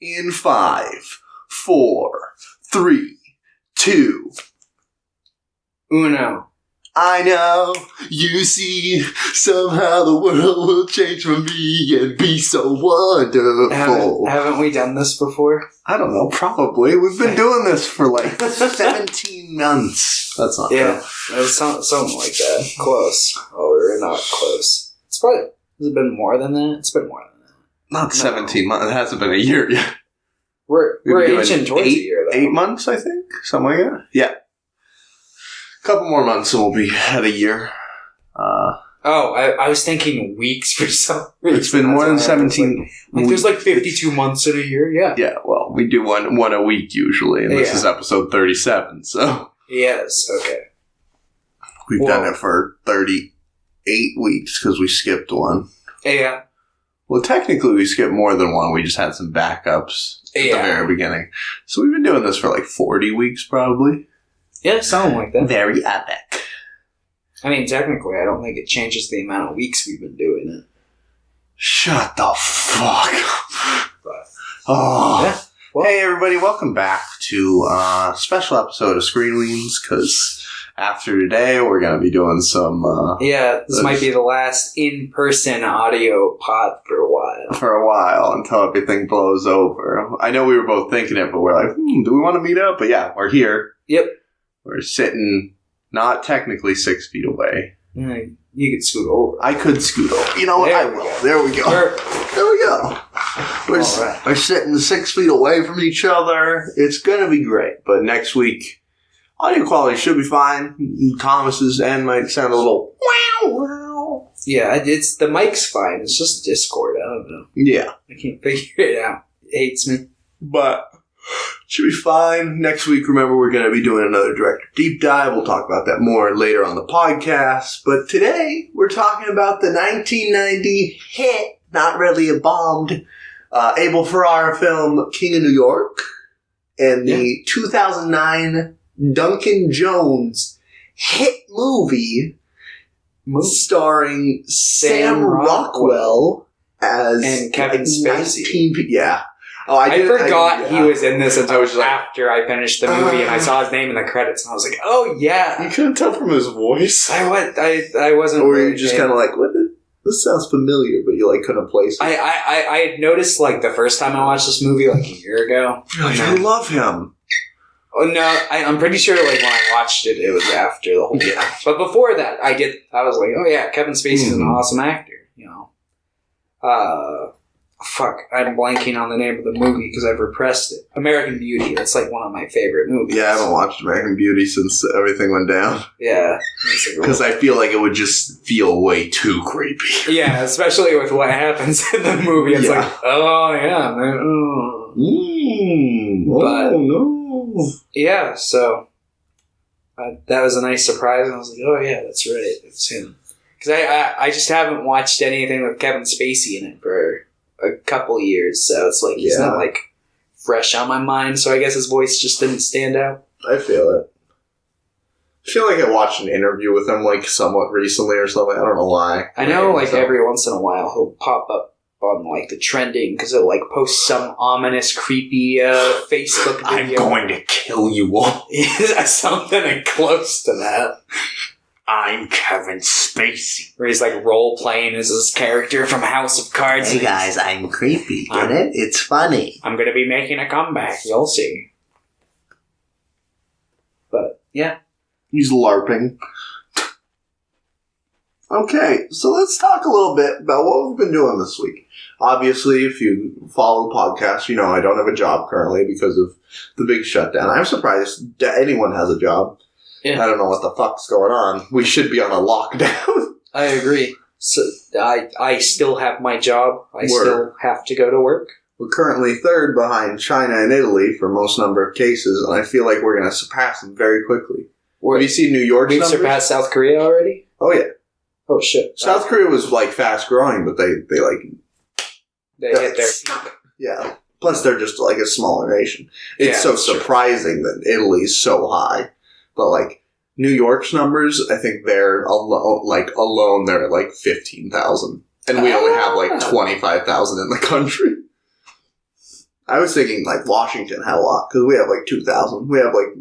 In 5, 4, 3, 2. Uno. I know, you see, somehow the world will change for me and be so wonderful. Haven't we done this before? I don't know, probably. We've been doing this for like 17 months. That's not true. It was something like that. Close. Oh, we're not close. It's probably, has it been more than that? It's been more than that. Not 17 months. It hasn't been a year yet. We're inching towards a year, though. 8 months, I think? Something like that? Yeah. Couple more months and we'll be at a year. I was thinking weeks for some reason. It's been more than 17 like there's like 52 months in a year, yeah. Yeah, well, we do one a week usually, and this is episode 37, so... Yes, okay. We've done it for 38 weeks because we skipped one. Yeah. Well, technically we skipped more than one, we just had some backups at the very beginning. So we've been doing this for like 40 weeks probably. Yeah, something like that. Very epic. I mean, technically, I don't think it changes the amount of weeks we've been doing it. Shut the fuck up. Oh. Yeah. Well, hey, everybody, welcome back to a special episode of Screen Weens, because after today, we're going to be doing some... this might be the last in-person audio pod for a while. For a while, until everything blows over. I know we were both thinking it, but we're like, do we want to meet up? But yeah, we're here. Yep. We're sitting not technically 6 feet away. You could scoot over. I could scoot over. You know what? I will. There we go. There we go. We're sitting 6 feet away from each other. It's going to be great. But next week, audio quality should be fine. Thomas's end might sound a little wow. Yeah, the mic's fine. It's just Discord. I don't know. Yeah. I can't figure it out. It hates me. But... should be fine. Next week, remember, we're going to be doing another director deep dive. We'll talk about that more later on the podcast. But today, we're talking about the 1990 hit, not really a bombed, Abel Ferrara film, King of New York, and the 2009 Duncan Jones hit movie starring Sam Rockwell as... and Kevin Spacey. Yeah. Oh, I forgot he was in this until after I finished the movie and I saw his name in the credits and I was like, oh yeah. You couldn't tell from his voice. I wasn't. Or were you just kind of like, this sounds familiar, but you like couldn't place it. I had noticed like the first time I watched this movie like a year ago. You're like, I love him. Oh no, I'm pretty sure like when I watched it, it was after the whole thing. But before that, I was like, oh yeah, Kevin Spacey's an awesome actor, you know. Fuck, I'm blanking on the name of the movie because I've repressed it. American Beauty. That's like one of my favorite movies. Yeah, I haven't watched American Beauty since everything went down. Yeah. Because I feel like it would just feel way too creepy. Yeah, especially with what happens in the movie. It's like, oh yeah, man. Oh no. Yeah, so that was a nice surprise. And I was like, oh yeah, that's right. It's him. Because I just haven't watched anything with Kevin Spacey in it for a couple years, so it's like he's not like fresh on my mind, so I guess his voice just didn't stand out. I feel it. I feel like I watched an interview with him like somewhat recently or something. I don't know why. I know like every once in a while he'll pop up on like the trending because he'll like post some ominous creepy Facebook video. I'm going to kill you all. Something close to that. I'm Kevin Spacey. Where he's like role playing as his character from House of Cards. Hey guys, I'm creepy. Get it? It's funny. I'm going to be making a comeback. You'll see. But yeah. He's LARPing. Okay, so let's talk a little bit about what we've been doing this week. Obviously, if you follow the podcast, you know I don't have a job currently because of the big shutdown. I'm surprised that anyone has a job. Yeah. I don't know what the fuck's going on. We should be on a lockdown. I agree. So I still have my job. I still have to go to work. We're currently third behind China and Italy for most number of cases, and I feel like we're going to surpass them very quickly. Have you seen New York's numbers? We've surpassed South Korea already? Oh, yeah. Oh, shit. South Korea was, like, fast-growing, but they hit their peak. Yeah. Plus, they're just, like, a smaller nation. It's so surprising that Italy's so high. But, like, New York's numbers, I think they're alone they're at, like, 15,000. And we only have, like, 25,000 in the country. I was thinking, like, Washington had a lot, because we have, like, 2,000. We have, like,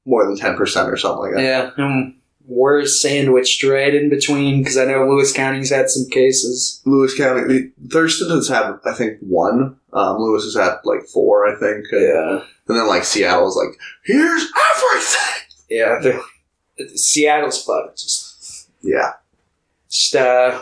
more than 10% or something like that. Yeah, we're sandwiched right in between, because I know Lewis County's had some cases. Lewis County, Thurston has had, I think, 1. Lewis has had, like, 4, I think. Yeah. And then, like, Seattle's like, here's everything! Yeah, Seattle's fucked. Just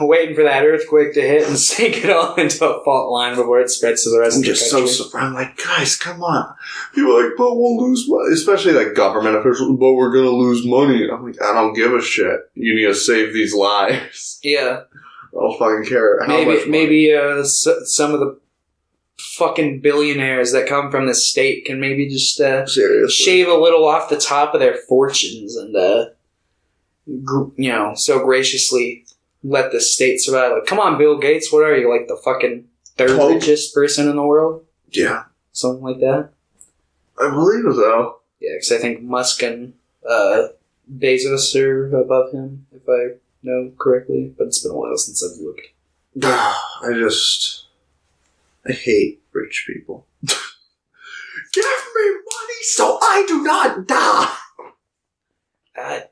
waiting for that earthquake to hit and sink it all into a fault line before it spreads to the rest of the country. I'm just so surprised. I'm like, guys, come on. People are like, but we'll lose money. Especially like government officials, but we're going to lose money. I'm like, I don't give a shit. You need to save these lives. Yeah. I don't fucking care how much money. Maybe some of the fucking billionaires that come from the state can maybe just shave a little off the top of their fortunes and, so graciously let the state survive. Like, come on, Bill Gates, what are you, like the fucking third richest person in the world? Yeah. Something like that? I believe so. Yeah, because I think Musk and Bezos are above him, if I know correctly. But it's been a while since I've looked. I hate rich people. Give me money so I do not die!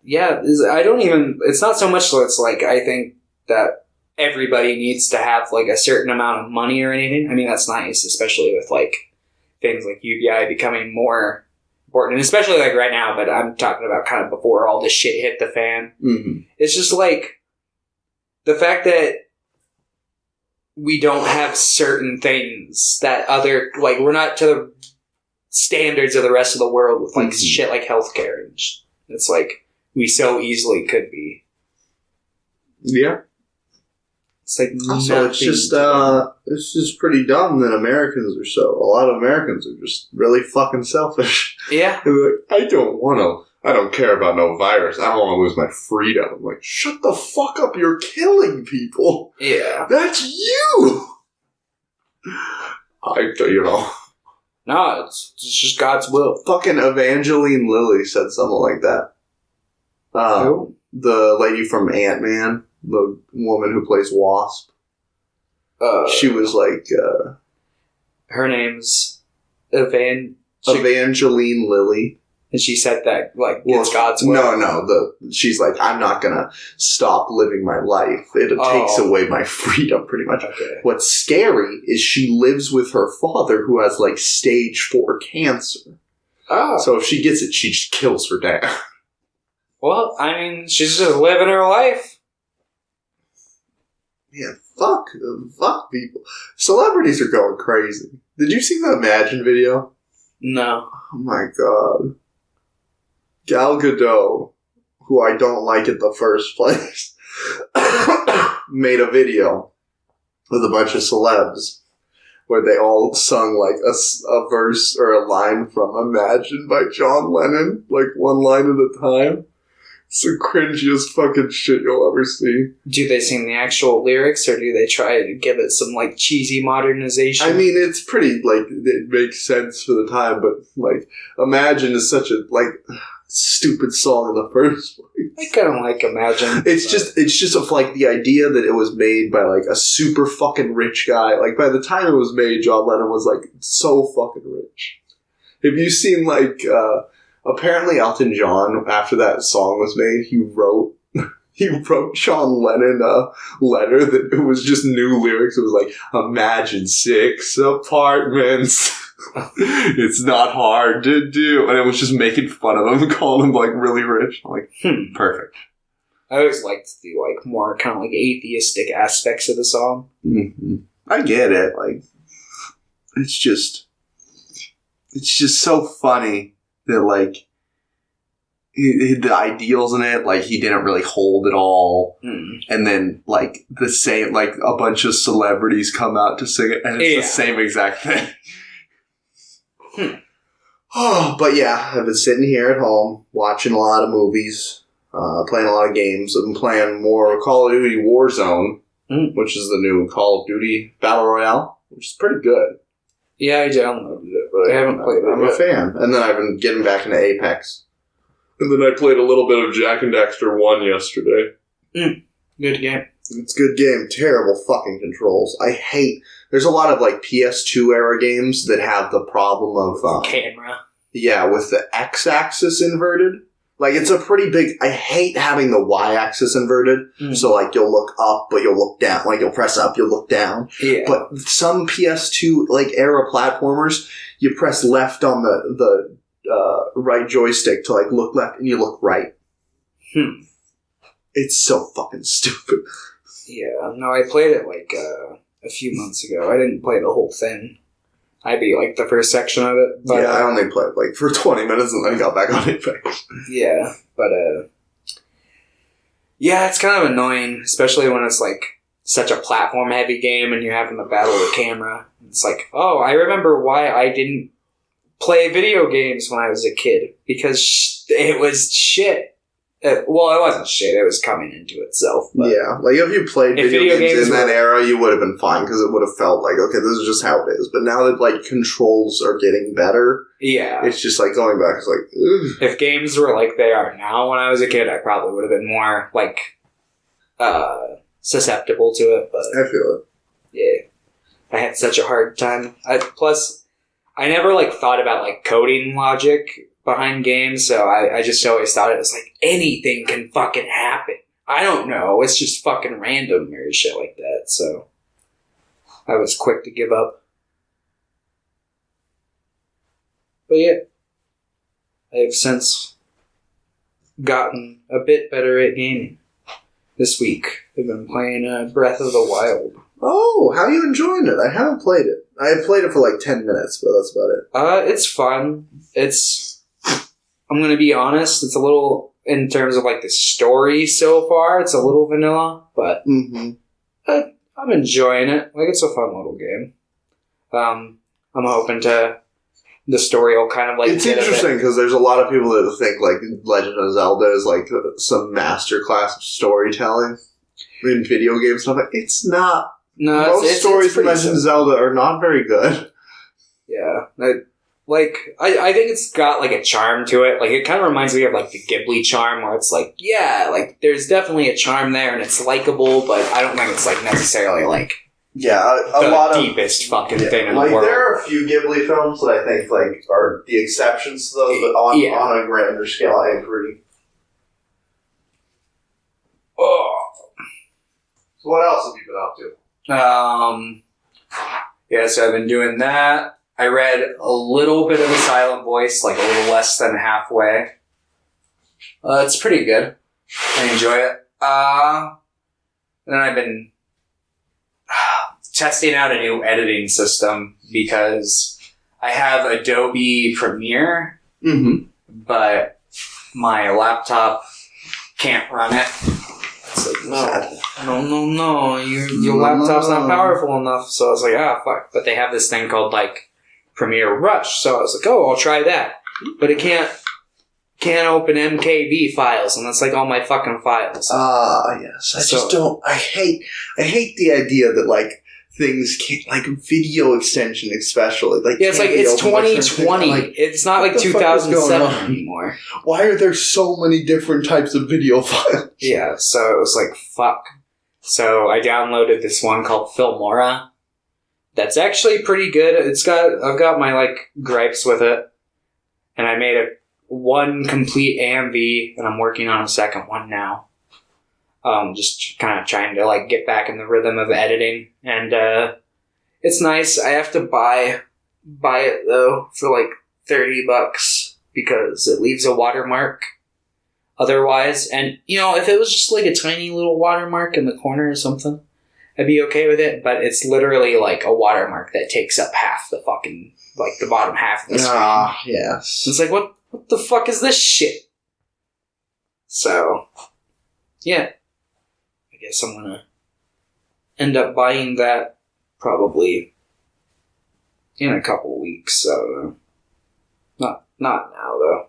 It's not so much that it's like, I think that everybody needs to have like a certain amount of money or anything. I mean, that's nice, especially with like things like UBI becoming more important, and especially like right now, but I'm talking about kind of before all this shit hit the fan. Mm-hmm. It's just like the fact that we don't have certain things that we're not to the standards of the rest of the world with like shit like healthcare, and it's like we so easily could be. Yeah. It's like also, it's just pretty dumb that Americans are a lot of Americans are just really fucking selfish. Yeah. They're like, I don't care about no virus. I don't want to lose my freedom. I'm like, shut the fuck up. You're killing people. Yeah. That's you. No, it's just God's will. Fucking Evangeline Lilly said something like that. Who? The lady from Ant-Man, the woman who plays Wasp. She was like... her name's Evangeline Lilly. And she said that, like, it's God's will. No. She's like, I'm not gonna stop living my life. It takes away my freedom, pretty much. Okay. What's scary is she lives with her father, who has, like, stage 4 cancer. Oh. So if she gets it, she just kills her dad. Well, I mean, she's just living her life. Yeah, fuck people. Celebrities are going crazy. Did you see the Imagine video? No. Oh my god. Gal Gadot, who I don't like in the first place, made a video with a bunch of celebs where they all sung like a verse or a line from Imagine by John Lennon, like one line at a time. It's the cringiest fucking shit you'll ever see. Do they sing the actual lyrics, or do they try to give it some, like, cheesy modernization? I mean, it's pretty, like, it makes sense for the time, but, like, Imagine is such a, like, stupid song in the first place. I kind of like Imagine. It's just of, like, the idea that it was made by, like, a super fucking rich guy. Like, by the time it was made, John Lennon was, like, so fucking rich. Have you seen, like, apparently Elton John, after that song was made, he wrote John Lennon a letter that it was just new lyrics. It was like, imagine 6 apartments. It's not hard to do. And it was just making fun of him and calling him, like, really rich. I'm like, perfect. I always liked the, like, more kind of, like, atheistic aspects of the song. Mm-hmm. I get it. Like, it's just so funny that, like, the ideals in it, like, he didn't really hold at all. And then, like, the same, like, a bunch of celebrities come out to sing it, and it's the same exact thing. Oh, but yeah, I've been sitting here at home, watching a lot of movies, playing a lot of games. I've been playing more Call of Duty Warzone, which is the new Call of Duty Battle Royale, which is pretty good. Yeah, I downloaded it, but I haven't played it I'm a fan. And then I've been getting back into Apex. And then I played a little bit of Jak and Daxter 1 yesterday. Good game. It's a good game. Terrible fucking controls. I hate... There's a lot of, like, PS2 era games that have the problem of... camera. Yeah, with the X-axis inverted. Like, it's a pretty big... I hate having the Y-axis inverted. Mm. So, like, you'll look up, but you'll look down. Like, you'll press up, you'll look down. Yeah. But some PS2, like, era platformers, you press left on the right joystick to, like, look left, and you look right. It's so fucking stupid. Yeah, no, I played it, like, a few months ago. I didn't play the whole thing. I beat, like, the first section of it. But, yeah, I only played, like, for 20 minutes and then got back on it fast. Yeah, but, yeah, it's kind of annoying, especially when it's, like, such a platform-heavy game and you're having to battle the camera. It's like, oh, I remember why I didn't play video games when I was a kid. Because it was shit. Well, it wasn't shit. It was coming into itself. But yeah, like if you played video games in that era, you would have been fine because it would have felt like, okay, this is just how it is. But now that like controls are getting better, yeah, it's just like going back. It's like, ugh. If games were like they are now, when I was a kid, I probably would have been more like susceptible to it. But I feel it. Yeah, I had such a hard time. Plus, I never like thought about like coding logic behind games, so I just always thought it was like anything can fucking happen. I don't know, it's just fucking random or shit like that, so I was quick to give up. But yeah, I have since gotten a bit better at gaming. This week, I've been playing Breath of the Wild. Oh, how are you enjoying it? I haven't played it. I have played it for like 10 minutes, but that's about it. It's fun. I'm going to be honest, it's a little, in terms of like the story so far, it's a little vanilla, but I'm enjoying it. Like, it's a fun little game. I'm hoping the story will kind of like... It's interesting because there's a lot of people that think like Legend of Zelda is like some masterclass of storytelling in video game stuff. It's not. No, most stories in Legend of Zelda are not very good. Yeah, I think it's got like a charm to it. Like, it kind of reminds me of like the Ghibli charm, where it's like, yeah, like there's definitely a charm there, and it's likable, but I don't think it's like necessarily like a lot of deepest fucking thing in the like world. there are a few Ghibli films that I think like are the exceptions to those, but on a grander scale, I agree. Oh. So what else have you been up to? Yeah, so I've been doing that. I read a little bit of The Silent Voice, like a little less than halfway. It's pretty good. I enjoy it. And then I've been testing out a new editing system because I have Adobe Premiere, but my laptop can't run it. It's like, no, your laptop's not powerful enough. So I was like, fuck. But they have this thing called like Premiere Rush, so I was like, I'll try that. But it can't open MKV files, and that's like all my fucking files. Yes. I hate the idea that like things can't, like video extension especially. Like, yeah, it's like it's 2020. Like, it's not like 2007 anymore. Why are there so many different types of video files? Yeah, so it was like, fuck. So I downloaded this one called Filmora. That's actually pretty good. I've got my like gripes with it, and I made one complete AMV, and I'm working on a second one now. Just kind of trying to like get back in the rhythm of editing, and it's nice. I have to buy it though for like $30 because it leaves a watermark otherwise. And you know, if it was just like a tiny little watermark in the corner or something, I'd be okay with it, but it's literally like a watermark that takes up half the fucking, like the bottom half of the screen. Yes. It's like, what the fuck is this shit? So, yeah. I guess I'm gonna end up buying that probably in a couple of weeks, so not now though.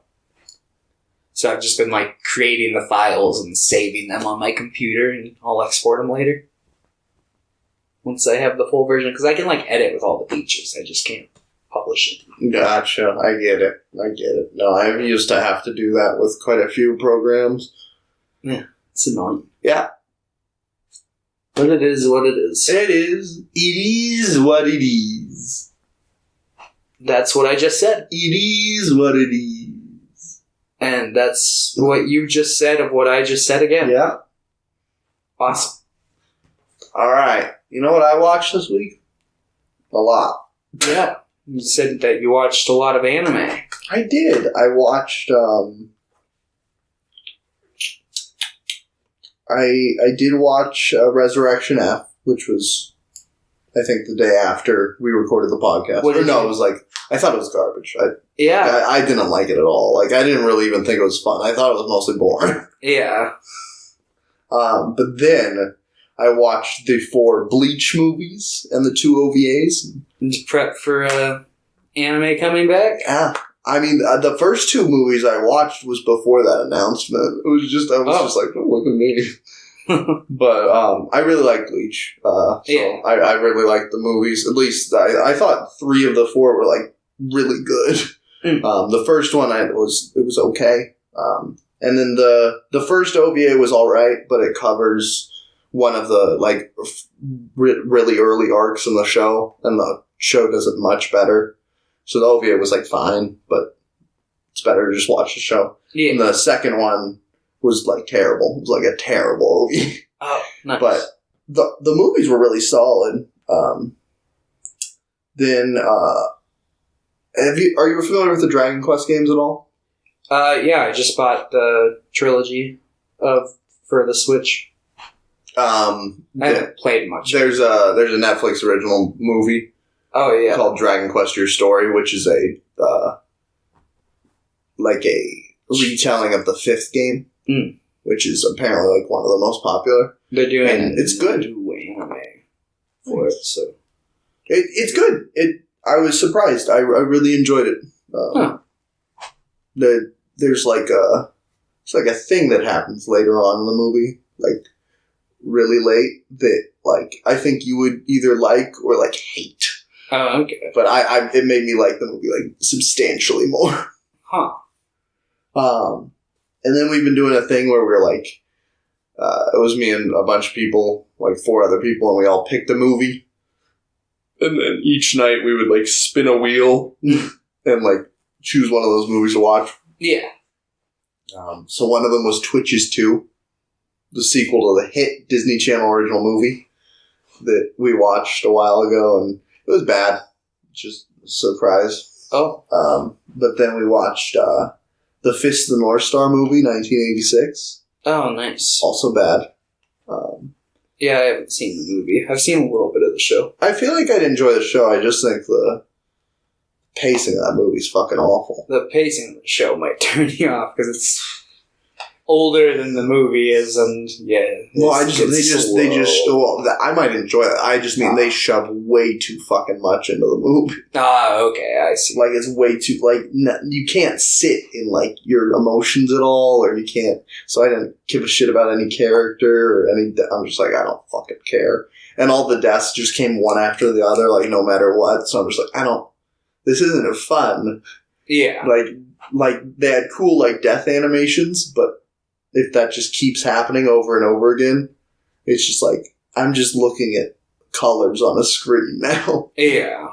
So I've just been like creating the files and saving them on my computer, and I'll export them later. Once I have the full version, because I can like edit with all the features, I just can't publish it. Gotcha, I get it. No, I used to have to do that with quite a few programs. Yeah, it's annoying. Yeah. But it is what it is. It is. It is what it is. That's what I just said. It is what it is. And that's what you just said of what I just said again. Yeah. Awesome. All right. You know what I watched this week? A lot. Yeah. You said that you watched a lot of anime. I did. I watched, I did watch Resurrection F, which was, I think, the day after we recorded the podcast. It was like, I thought it was garbage. I didn't like it at all. Like, I didn't really even think it was fun. I thought it was mostly boring. Yeah. But then I watched the 4 Bleach movies and the 2 OVAs. Prep for anime coming back? Yeah. I mean, the first 2 movies I watched was before that announcement. I was just like, oh, look at me. But I really like Bleach. Yeah. I really liked the movies. At least I thought 3 of the 4 were like really good. The first one it was okay. And then the first OVA was all right, but it covers one of the like really early arcs in the show, and the show does it much better. So the OVA was like fine, but it's better to just watch the show. Yeah. And the second one was like terrible. It was like a terrible OVA. Oh, nice. But the movies were really solid. Then are you familiar with the Dragon Quest games at all? Yeah, I just bought the trilogy for the Switch. I haven't played much. There's a Netflix original movie. Oh yeah, called Dragon Quest: Your Story, which is a retelling of the 5th game, which is apparently like one of the most popular. They're doing, and it's good. New anime for it, so it's good. I was surprised. I really enjoyed it. There's like a thing that happens later on in the movie, like really late, that like I think you would either like or like hate. Oh, okay. But it made me like the movie like substantially more. Huh. And then we've been doing a thing where we're like, it was me and a bunch of people, like 4 other people, and we all picked a movie. And then each night we would like spin a wheel and like choose one of those movies to watch. Yeah. So one of them was Twitches 2, the sequel to the hit Disney Channel original movie that we watched a while ago, and it was bad. Just a surprise. Oh. But then we watched the Fist of the North Star movie, 1986. Oh, nice. Also bad. Yeah, I haven't seen the movie. I've seen a little bit of the show. I feel like I'd enjoy the show. I just think the pacing of that movie's fucking awful. The pacing of the show might turn you off because it's older than the movie is, and yeah. Well, I might enjoy it. I just mean they shove way too fucking much into the movie. Ah, okay, I see. Like, it's way too, like, you can't sit in, like, your emotions at all, or you can't, so I didn't give a shit about any character, or any, I'm just like, I don't fucking care. And all the deaths just came one after the other, like, no matter what, so I'm just like, this isn't fun. Yeah. Like, they had cool, like, death animations, but if that just keeps happening over and over again, it's just like, I'm just looking at colors on a screen now. Yeah.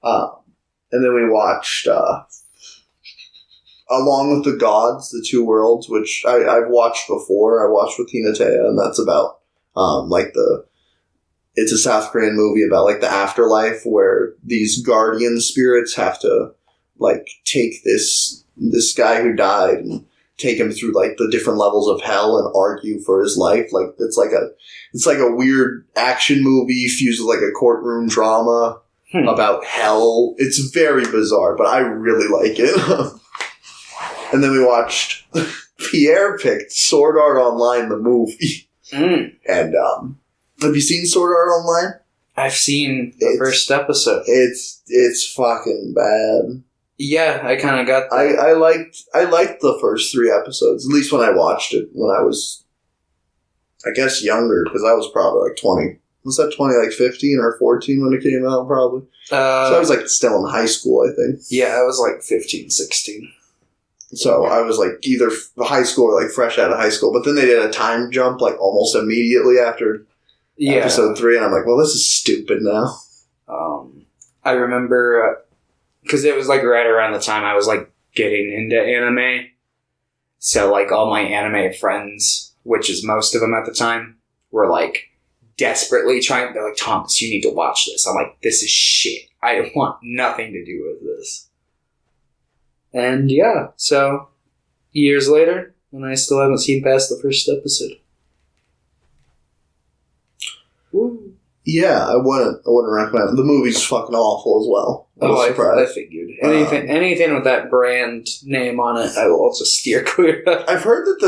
And then we watched, Along with the Gods, The Two Worlds, which I've watched before. I watched with Tina Taya, and that's about, it's a South Korean movie about, like, the afterlife, where these guardian spirits have to, like, take this guy who died and take him through like the different levels of hell and argue for his life. Like it's like a weird action movie fused with like a courtroom drama about hell. It's very bizarre, but I really like it. And then we watched Pierre picked Sword Art Online the movie. And have you seen Sword Art Online? I've seen the first episode. It's fucking bad. Yeah, I kind of got that. I liked the first 3 episodes, at least when I watched it when I was, I guess, younger, because I was probably like 20. Was that 20, like 15 or 14 when it came out, probably? So I was like still in high school, I think. Yeah, I was like 15, 16. So I was like either high school or like fresh out of high school, but then they did a time jump like almost immediately after episode 3, and I'm like, well, this is stupid now. I remember, because it was like right around the time I was like getting into anime. So like all my anime friends, which is most of them at the time, were like desperately trying. They're like, Thomas, you need to watch this. I'm like, this is shit. I want nothing to do with this. And yeah, so years later, and I still haven't seen past the first episode. Woo. Yeah, I wouldn't recommend it. The movie's fucking awful as well. I figured. Anything with that brand name on it, I will also steer clear of. I've heard that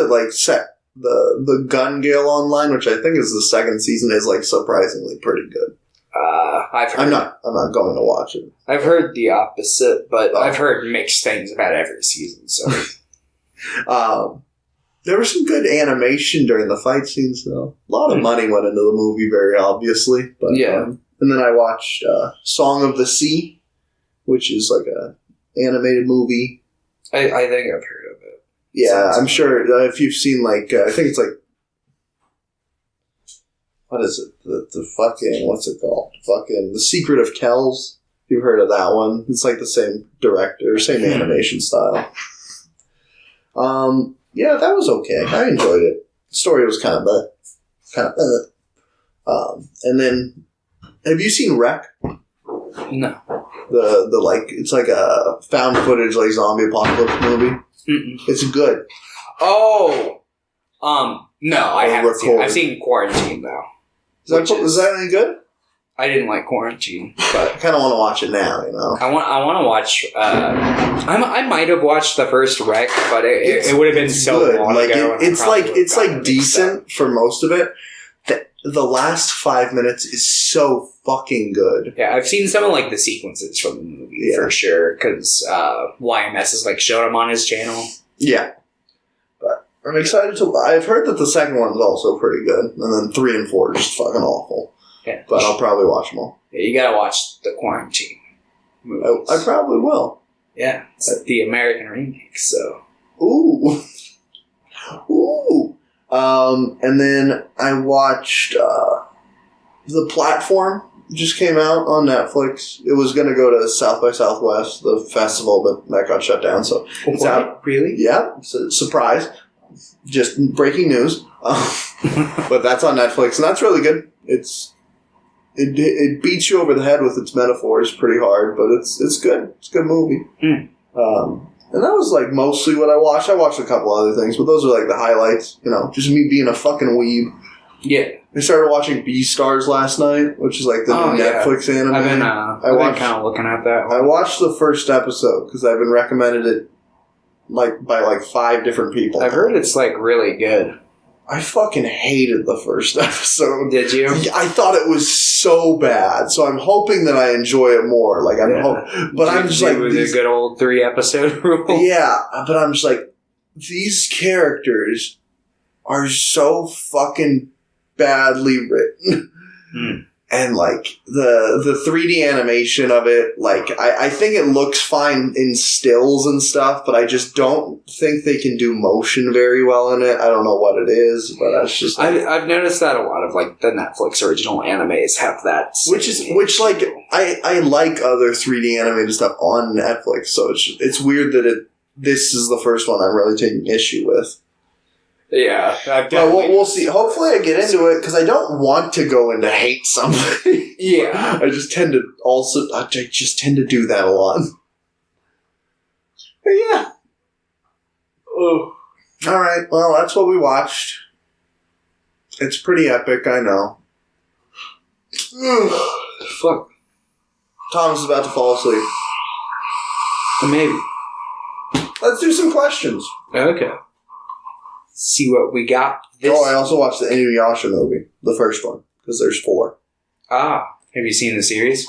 the Gun Gale Online, which I think is the second season, is like surprisingly pretty good. I'm not going to watch it. I've heard the opposite, but I've heard mixed things about every season. So, there was some good animation during the fight scenes, though. A lot of money went into the movie, very obviously. But yeah. And then I watched Song of the Sea, which is like a animated movie. I think I've heard of it. Yeah, I'm sure if you've seen like I think it's like. What is it? The fucking, what's it called? Fucking The Secret of Kells. You've heard of that one. It's like the same director, same animation style. Yeah, that was okay. I enjoyed it. The story was kind of and then, have you seen Wreck? No. The like, it's like a found footage, like zombie apocalypse movie. Mm-mm. It's good. Oh! No, I haven't seen it. I've seen Quarantine, though. Is that any good? I didn't like Quarantine, but I kind of want to watch it now. You know, I want to watch. I might have watched the first Wreck, but it would have been so good. long like ago. It's like decent for most of it. The last 5 minutes is so fucking good. Yeah, I've seen some of like the sequences from the movie for sure because YMS is like showing them on his channel. Yeah. But I'm excited to. I've heard that the second one is also pretty good, and then 3 and 4 are just fucking awful. Yeah, but I'll probably watch them all. Yeah, you gotta watch the Quarantine movies. I probably will. Yeah, it's the American remake. So ooh. And then I watched The Platform. Just came out on Netflix. It was going to go to South by Southwest, the festival, but that got shut down. So it's out. Really? Yeah. It's a surprise. Just breaking news. But that's on Netflix, and that's really good. It beats you over the head with its metaphors pretty hard, but it's good. It's a good movie. And that was like mostly what I watched. I watched a couple other things, but those are like the highlights. You know, just me being a fucking weeb. Yeah. I started watching Beastars last night, which is like the new Netflix anime. I've been kind of looking at that one. I watched the first episode because I've been recommended it by 5 different people. I've heard it's like really good. I fucking hated the first episode. Did you? I thought it was so bad, so I'm hoping that I enjoy it more. Like I'm just like the good old 3-episode rule. Yeah, but I'm just like, these characters are so fucking badly written. And like the 3D animation of it, like I think it looks fine in stills and stuff, but I just don't think they can do motion very well in it. I don't know what it is, but that's just like, I've noticed that a lot of like the Netflix original animes have that, which like I like other 3D animated stuff on Netflix, so it's weird that this is the first one I'm really taking issue with. Yeah, well, we'll see. Hopefully, I get into it because I don't want to go into hate somebody. Yeah, I just tend to do that a lot. But yeah. Oh, all right. Well, that's what we watched. It's pretty epic, I know. Fuck. Tom's about to fall asleep. Maybe. Let's do some questions. Okay. See what we got. I also watched the Inuyasha movie, the first one, because there's 4. Have you seen the series?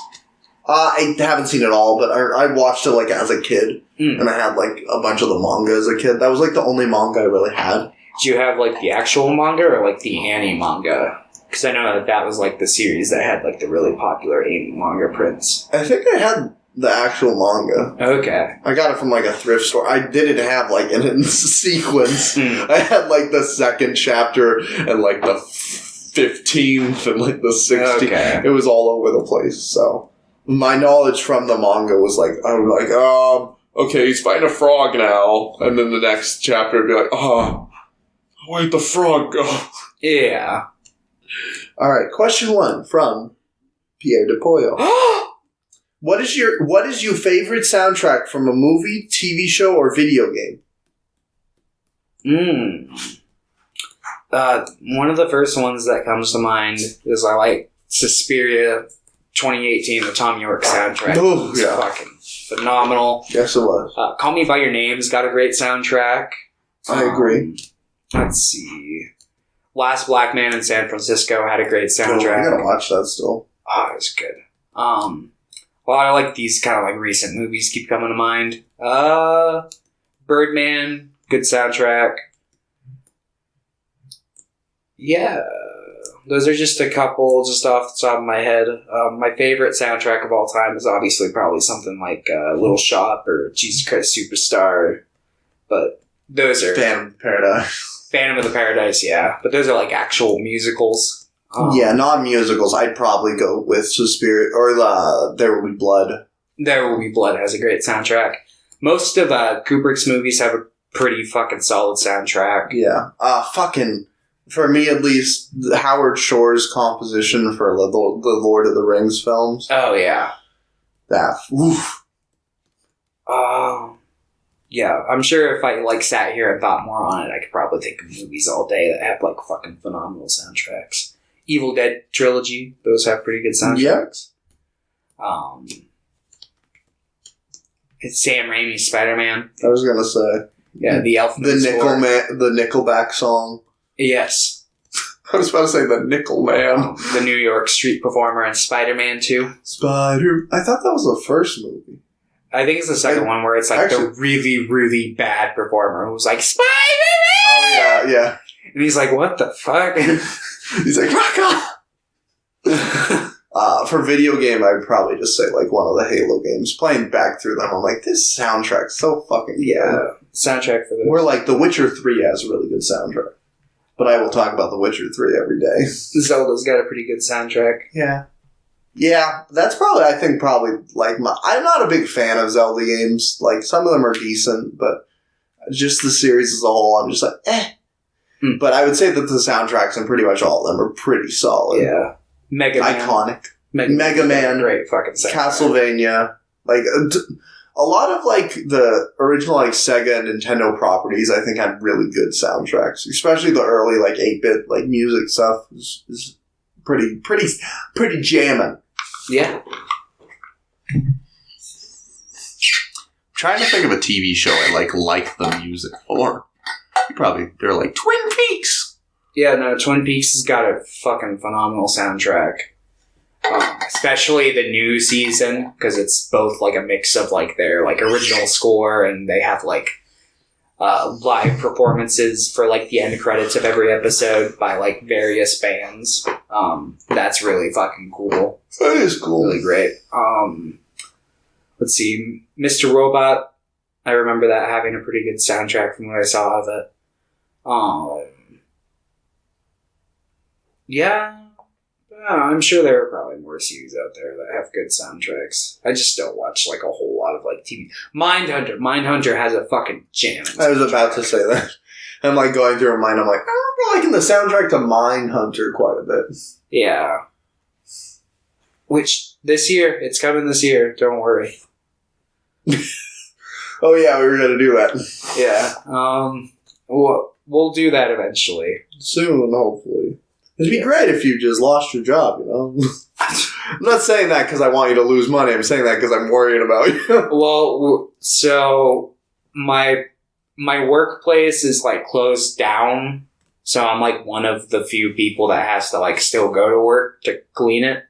I haven't seen it all, but I watched it like as a kid, and I had like a bunch of the manga as a kid. That was like the only manga I really had. Do you have like the actual manga or like the anime manga? Because I know that was like the series that had like the really popular anime manga prints. I think I had the actual manga. Okay. I got it from like a thrift store. I didn't have like in sequence. I had like the second chapter and like the 15th and like the 16th. Okay. It was all over the place. So my knowledge from the manga was like, I'm like, okay, he's fighting a frog now. And then the next chapter would be like, where'd the frog go? Yeah. All right, question 1 from Pierre de Pollo. What is your favorite soundtrack from a movie, TV show, or video game? One of the first ones that comes to mind is I like Suspiria 2018, the Tom York soundtrack. Oh, It's yeah. fucking phenomenal. Yes, it was. Call Me By Your Name's got a great soundtrack. I agree. Let's see. Last Black Man in San Francisco had a great soundtrack. I gotta watch that still. Oh, it was good. Well, I like these kind of like recent movies keep coming to mind. Birdman, good soundtrack. Yeah, those are just a couple just off the top of my head. My favorite soundtrack of all time is obviously probably something like Little Shop or Jesus Christ Superstar. But those are... Phantom of the Paradise. Phantom of the Paradise, yeah. But those are like actual musicals. Yeah, non-musicals. I'd probably go with Suspiria or There Will Be Blood. There Will Be Blood has a great soundtrack. Most of Kubrick's movies have a pretty fucking solid soundtrack. Yeah. For me at least, Howard Shore's composition for the Lord of the Rings films. Oh, yeah. That. Oof. Yeah, I'm sure if I like sat here and thought more on it, I could probably think of movies all day that have like fucking phenomenal soundtracks. Evil Dead trilogy, those have pretty good soundtracks. Yeah. It's Sam Raimi's Spider-Man. I was gonna say. Yeah, the Elfman score. The Nickelback song. Yes. I was about to say the Nickel Man. The New York Street Performer and Spider-Man 2. I thought that was the first movie. I think it's the second one where it's like the really, really bad performer who's like, Spider-Man! Oh, yeah. And he's like, what the fuck? He's like, rock on! For video game, I'd probably just say like one of the Halo games. Playing back through them, I'm like, this soundtrack's so fucking good. Yeah, soundtrack for this. We're like, The Witcher 3 has a really good soundtrack. But I will talk about The Witcher 3 every day. Zelda's got a pretty good soundtrack. Yeah. Yeah, that's probably, like, I'm not a big fan of Zelda games. Like, some of them are decent, but just the series as a whole, I'm just like, eh. But I would say that the soundtracks in pretty much all of them are pretty solid. Yeah. Mega Man. Iconic. Mega Man. Great fucking soundtrack. Castlevania. Like, a lot of, like, the original, like, Sega and Nintendo properties, I think, had really good soundtracks. Especially the early, like, 8-bit, like, music stuff is pretty jamming. Yeah. Trying to think of a TV show I like the music for. They're like Twin Peaks. Yeah, no, Twin Peaks has got a fucking phenomenal soundtrack. Especially the new season, because it's both like a mix of like their like original score and they have like live performances for like the end credits of every episode by like various bands. That's really fucking cool. That is cool. Really great. Let's see, Mr. Robot. I remember that having a pretty good soundtrack from what I saw of it. Yeah, I'm sure there are probably more series out there that have good soundtracks. I just don't watch like a whole lot of like TV. Mindhunter has a fucking jam. I was about to say that. I'm like going through mine. I'm like, I remember liking the soundtrack to Mindhunter quite a bit. Yeah. Which this year, it's coming this year. Don't worry. Oh yeah, we were gonna do that. Yeah. We'll do that eventually. Soon, hopefully. It'd be great if you just lost your job, you know? I'm not saying that because I want you to lose money. I'm saying that because I'm worried about you. Well, so my workplace is like closed down. So I'm like one of the few people that has to like still go to work to clean it.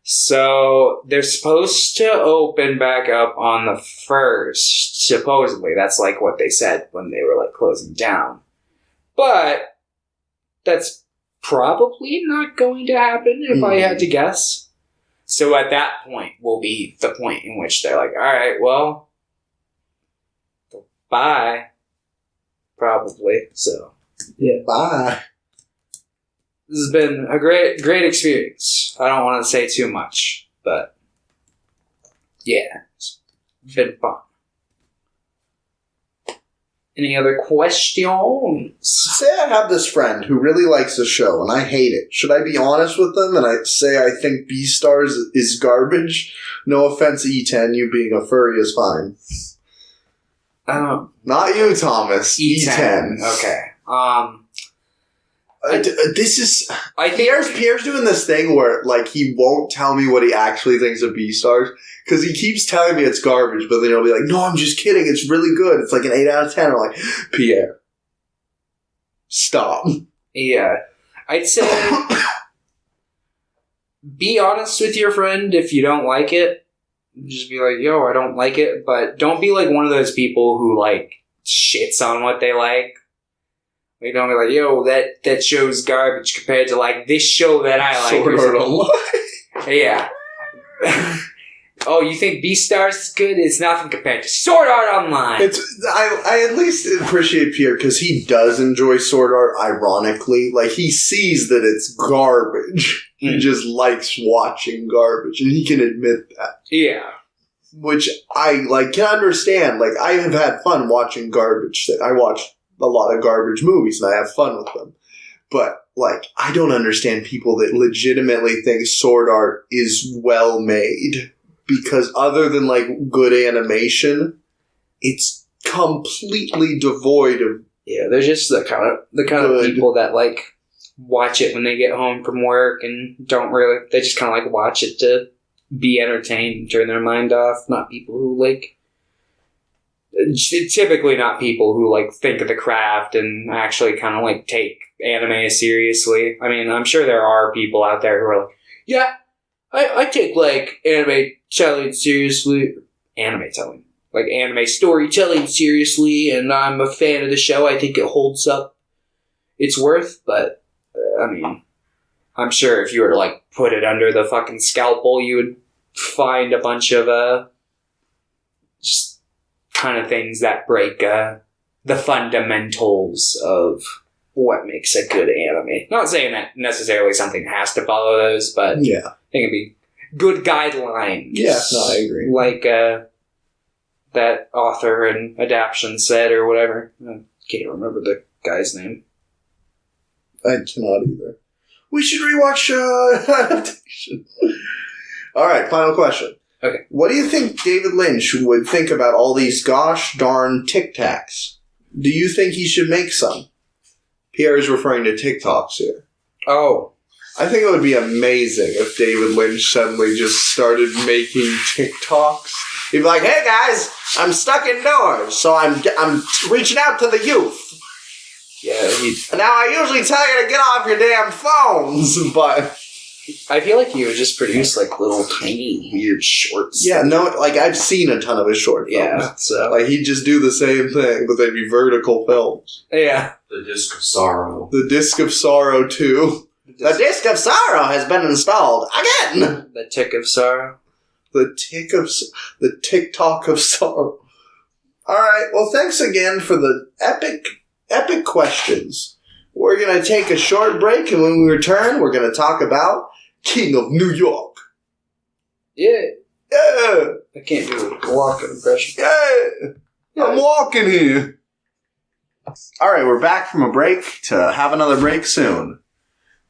So they're supposed to open back up on the 1st. Supposedly, that's like what they said when they were like closing down. But that's probably not going to happen if I had to guess. So at that point will be the point in which they're like, all right, well, bye. Probably. So, yeah. Bye. This has been a great experience. I don't want to say too much, but yeah, it's been fun. Any other questions? Say I have this friend who really likes the show and I hate it. Should I be honest with them and I say I think B-Stars is garbage? No offense, E10, you being a furry is fine. Not you, Thomas. E10. Okay. This is... Pierre's doing this thing where, like, he won't tell me what he actually thinks of B-Stars, because he keeps telling me it's garbage, but then he'll be like, no, I'm just kidding, it's really good. It's like an 8 out of 10. I'm like, Pierre, stop. Yeah. I'd say be honest with your friend if you don't like it. Just be like, yo, I don't like it, but don't be like one of those people who, like, shits on what they like. You don't be like, yo, that show's garbage compared to, like, this show that I like. Sword Art Online. Yeah. Oh, you think Beastars is good? It's nothing compared to Sword Art Online. I at least appreciate Pierre because he does enjoy Sword Art, ironically. Like, he sees that it's garbage. He just likes watching garbage, and he can admit that. Yeah. Which I, like, can understand. Like, I have had fun watching garbage. I watch a lot of garbage movies, and I have fun with them. But, like, I don't understand people that legitimately think Sword Art is well made. Because other than, like, good animation, it's completely devoid of... Yeah, they're just the kind of people that, like, watch it when they get home from work and don't really... They just kind of, like, watch it to be entertained and turn their mind off. Not people who, like... Typically not people who, like, think of the craft and actually kind of, like, take anime seriously. I mean, I'm sure there are people out there who are like, yeah, I take, like, anime telling seriously. Anime telling. Like, anime storytelling seriously, and I'm a fan of the show. I think it holds up its worth, but, I mean, I'm sure if you were to, like, put it under the fucking scalpel, you would find a bunch of, just kind of things that break, the fundamentals of what makes a good anime. Not saying that necessarily something has to follow those, but yeah. I think it'd be good guidelines. Yeah, no, I agree. Like that author and adaptation said or whatever. I can't remember the guy's name. I cannot either. We should rewatch adaptation. All right, final question. Okay. What do you think David Lynch would think about all these gosh darn Tic Tacs? Do you think he should make some? Pierre is referring to TikToks here. Oh. I think it would be amazing if David Lynch suddenly just started making TikToks. He'd be like, hey guys, I'm stuck indoors, so I'm reaching out to the youth. Yeah, now I usually tell you to get off your damn phones, but... I feel like he would just produce, like, little tiny weird shorts. Yeah, no, like, I've seen a ton of his short films. Yeah, so... Like, he'd just do the same thing, but they'd be vertical films. Yeah. The Disc of Sorrow. The Disc of Sorrow 2. The Disc of Sorrow has been installed again! The Tick of Sorrow. The TikTok of Sorrow. Alright, well, thanks again for the epic questions. We're going to take a short break, and when we return, we're going to talk about King of New York. Yeah. Yeah. I can't do a walking impression. Yeah. I'm walking here. Alright, we're back from a break to have another break soon.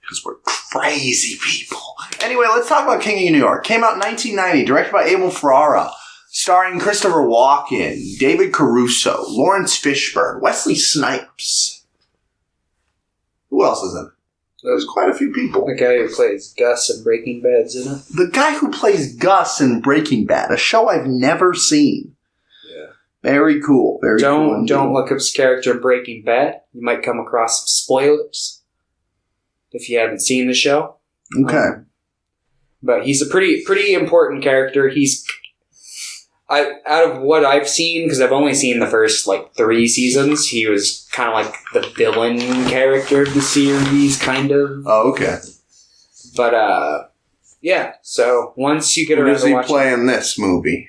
Because we're crazy people. Anyway, let's talk about King of New York. Came out in 1990, directed by Abel Ferrara. Starring Christopher Walken, David Caruso, Lawrence Fishburne, Wesley Snipes. Who else is in it? There's quite a few people. The guy who plays Gus in Breaking Bad's in it. The guy who plays Gus in Breaking Bad, a show I've never seen. Yeah. Very cool. Very cool. Don't look up his character in Breaking Bad. You might come across some spoilers if you haven't seen the show. Okay. But he's a pretty important character. Out of what I've seen, because I've only seen the first, 3 seasons, he was kind of like the villain character of the series, kind of. Oh, okay. But, yeah, so once you get around to watching... What does he play in this movie?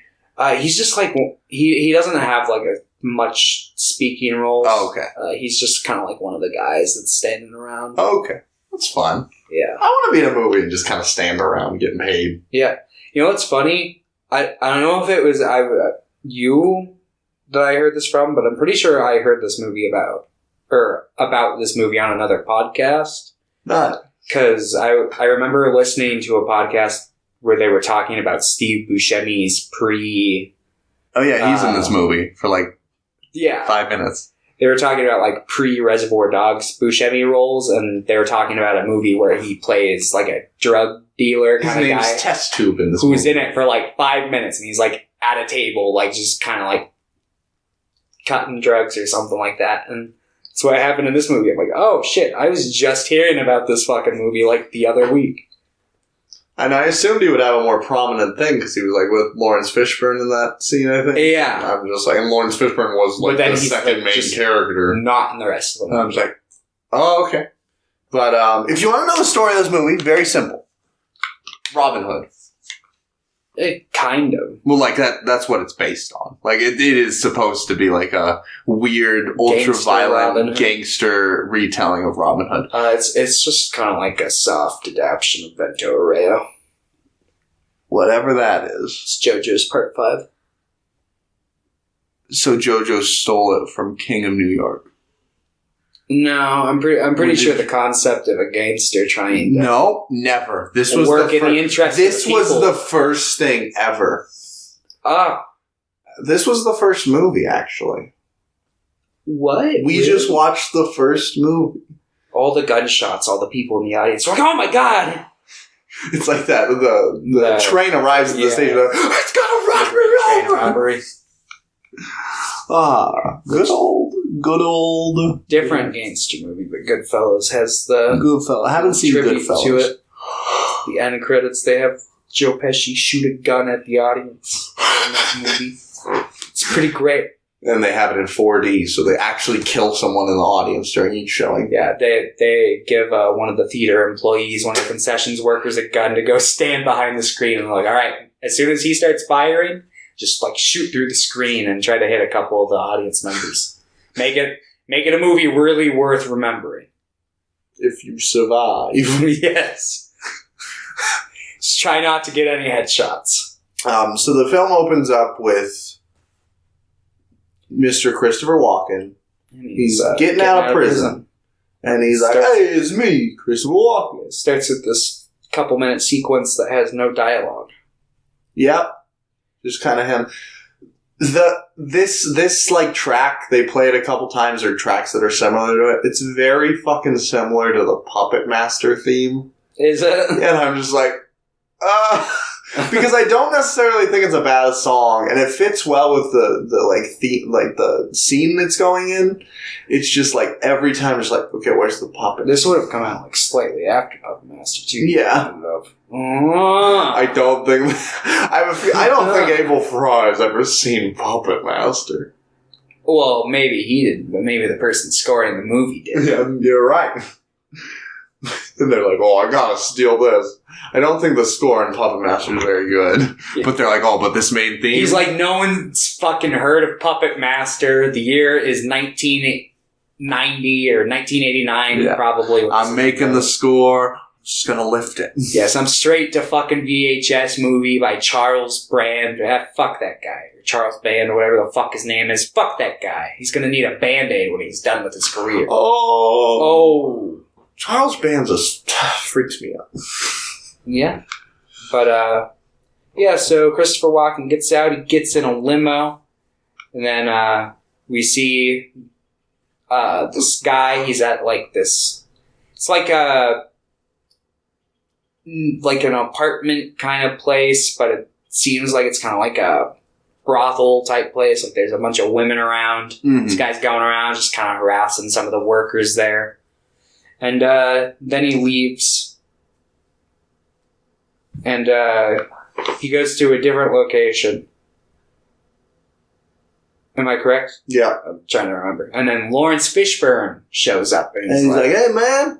He's just, he doesn't have, a much speaking roles. Oh, okay. He's just kind of like one of the guys that's standing around. Oh, okay. That's fun. Yeah. I want to be in a movie and just kind of stand around getting paid. Yeah. You know what's funny? I don't know if it was you that I heard this from, but I'm pretty sure I heard this movie about this movie on another podcast. Because I remember listening to a podcast where they were talking about Steve Buscemi's Oh yeah, he's in this movie for like 5 minutes. They were talking about like pre-Reservoir Dogs Buscemi roles, and they were talking about a movie where he plays like a drug dealer kind of guy. His name's Test Tube in this who's movie. in it for like 5 minutes, and he's like at a table, like just kind of like cutting drugs or something like that. And that's what happened in this movie. I'm like, oh shit, I was just hearing about this fucking movie like the other week. And I assumed he would have a more prominent thing because he was like with Lawrence Fishburne in that scene, I think. Yeah. I'm just like, and Lawrence Fishburne was like the second main character. Not in the rest of the movie. I'm just like, oh, okay. But if you want to know the story of this movie, very simple. Robin Hood. Kind of. Well, like that's what it's based on. Like it is supposed to be like a weird, ultra-violent gangster retelling of Robin Hood. It's just kind of like a soft adaptation of Vento Arreo. Whatever that is. It's JoJo's Part 5. So JoJo stole it from King of New York. No, I'm pretty sure the concept of a gangster trying to no, never. This was work in the interest. This of the people. was the first thing ever. This was the first movie, actually. What? We just watched the first movie. All the gunshots, all the people in the audience were like, "Oh my god!" It's like that. The train arrives at the station. It's got a robbery. Good old different gangster movie, but Goodfellas has the Goodfellas. I haven't seen Goodfellas. To it. The end credits, they have Joe Pesci shoot a gun at the audience in that movie. It's pretty great. And they have it in 4D, so they actually kill someone in the audience during each showing. Yeah, they give one of the theater employees, one of the concessions workers, a gun to go stand behind the screen, and they're like, all right, as soon as he starts firing, just like shoot through the screen and try to hit a couple of the audience members. Make it a movie really worth remembering. If you survive. Yes. Just try not to get any headshots. So the film opens up with Mr. Christopher Walken. He's getting out of prison. And he's like, hey, it's me, Christopher Walken. It starts with this couple-minute sequence that has no dialogue. Yep. Just kind of him. This like track, they play it a couple times, or tracks that are similar to it. It's very fucking similar to the Puppet Master theme. Is it? And I'm just like, because I don't necessarily think it's a bad song, and it fits well with the scene that's going in. It's just like every time, just like, okay, where's the puppet? This would have come out like slightly after Puppet Master too. Yeah. I don't think Abel Ferrara has ever seen Puppet Master. Well, maybe he didn't, but maybe the person scoring the movie did. Yeah, you're right. And they're like, oh, I gotta steal this. I don't think the score in Puppet Master is very good. Yeah. But they're like, oh, but this main theme. He's like, no one's fucking heard of Puppet Master. The year is 1990 or 1989, probably. I'm making the score. I'm just gonna lift it. Yes, I'm straight to fucking VHS movie by Charles Brand. Fuck that guy. Or Charles Band or whatever the fuck his name is. Fuck that guy. He's gonna need a Band-Aid when he's done with his career. Oh. Charles Band just freaks me out. Yeah. But, so Christopher Walken gets out. He gets in a limo. And then we see this guy. He's at, like, this... It's like an apartment kind of place, but it seems like it's kind of like a brothel type place. Like, there's a bunch of women around. Mm-hmm. This guy's going around just kind of harassing some of the workers there. And then he leaves. And he goes to a different location. Am I correct? Yeah. I'm trying to remember. And then Lawrence Fishburne shows up. And he's like, hey, man.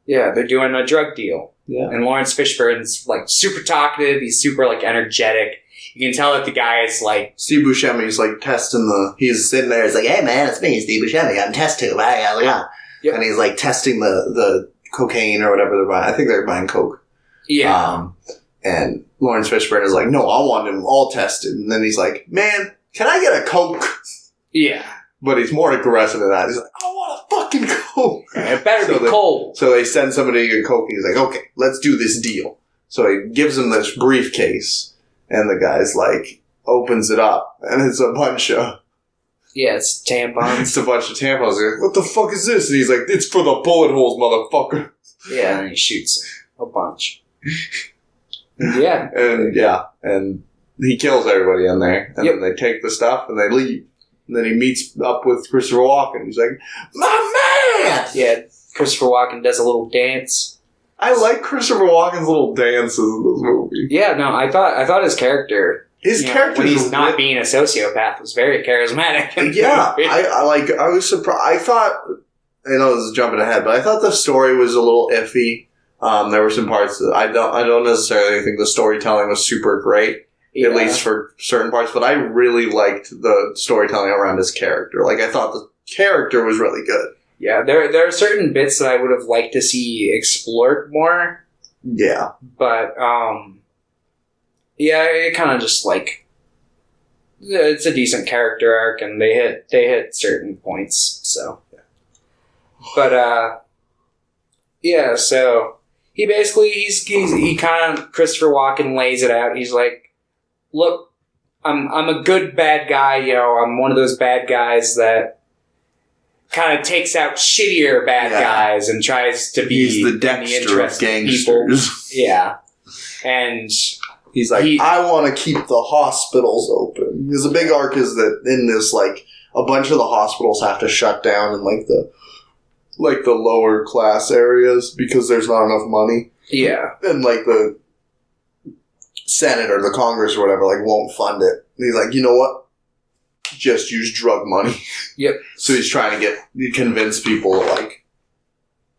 Yeah, they're doing a drug deal. Yeah. And Lawrence Fishburne's, like, super talkative. He's super, like, energetic. You can tell that the guy is, like... Steve Buscemi's, like, testing He's sitting there. He's like, hey, man, it's me, Steve Buscemi. I'm test tube. How's it going? Yep. And he's like testing the cocaine or whatever they're buying. I think they're buying coke. Yeah. And Lawrence Fishburne is like, no, I want them all tested. And then he's like, man, can I get a coke? Yeah. But he's more aggressive than that. He's like, I want a fucking coke. It better be cold. So they send somebody to get coke, and he's like, okay, let's do this deal. So he gives him this briefcase, and the guy's like, opens it up, and it's a bunch of... Yeah, it's tampons. It's a bunch of tampons. He's like, what the fuck is this? And he's like, it's for the bullet holes, motherfucker. Yeah, and he shoots a bunch. Yeah. And he kills everybody in there. And then they take the stuff and they leave. And then he meets up with Christopher Walken. He's like, my man! Yeah, Christopher Walken does a little dance. I like Christopher Walken's little dances in this movie. Yeah, no, I thought his character... His character, when he's not being a sociopath, was very charismatic. Yeah, I was surprised. I thought, I know this is jumping ahead, but I thought the story was a little iffy. There were some parts that I don't necessarily think the storytelling was super great, at least for certain parts. But I really liked the storytelling around his character. Like, I thought the character was really good. Yeah, there are certain bits that I would have liked to see explored more. Yeah, but yeah, it kind of just like it's a decent character arc, and they hit certain points. So, but yeah, so he basically he kind of Christopher Walken lays it out. He's like, look, I'm a good bad guy. You know, I'm one of those bad guys that kind of takes out shittier bad guys and tries to be he's the Dexter of gangsters. Yeah, and. He's like, I want to keep the hospitals open. Because the big arc is that in this, like, a bunch of the hospitals have to shut down in, like, the lower class areas because there's not enough money. Yeah. And, like, the Senate or the Congress or whatever, like, won't fund it. And he's like, you know what? Just use drug money. Yep. So he's trying to convince people to, like,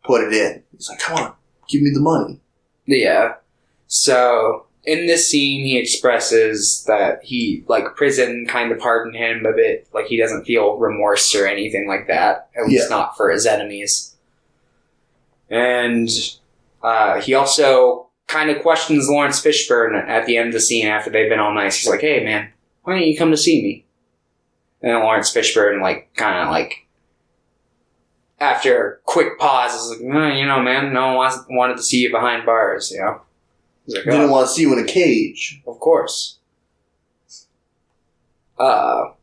put it in. He's like, come on, give me the money. Yeah. So... in this scene, he expresses that prison kind of pardoned him a bit. Like, he doesn't feel remorse or anything like that. At least not for his enemies. And he also kind of questions Lawrence Fishburne at the end of the scene after they've been all nice. He's like, hey, man, why don't you come to see me? And then Lawrence Fishburne, after a quick pause, is like, you know, man, no one wanted to see you behind bars, you know? Like, didn't want to see you in a cage. Of course. And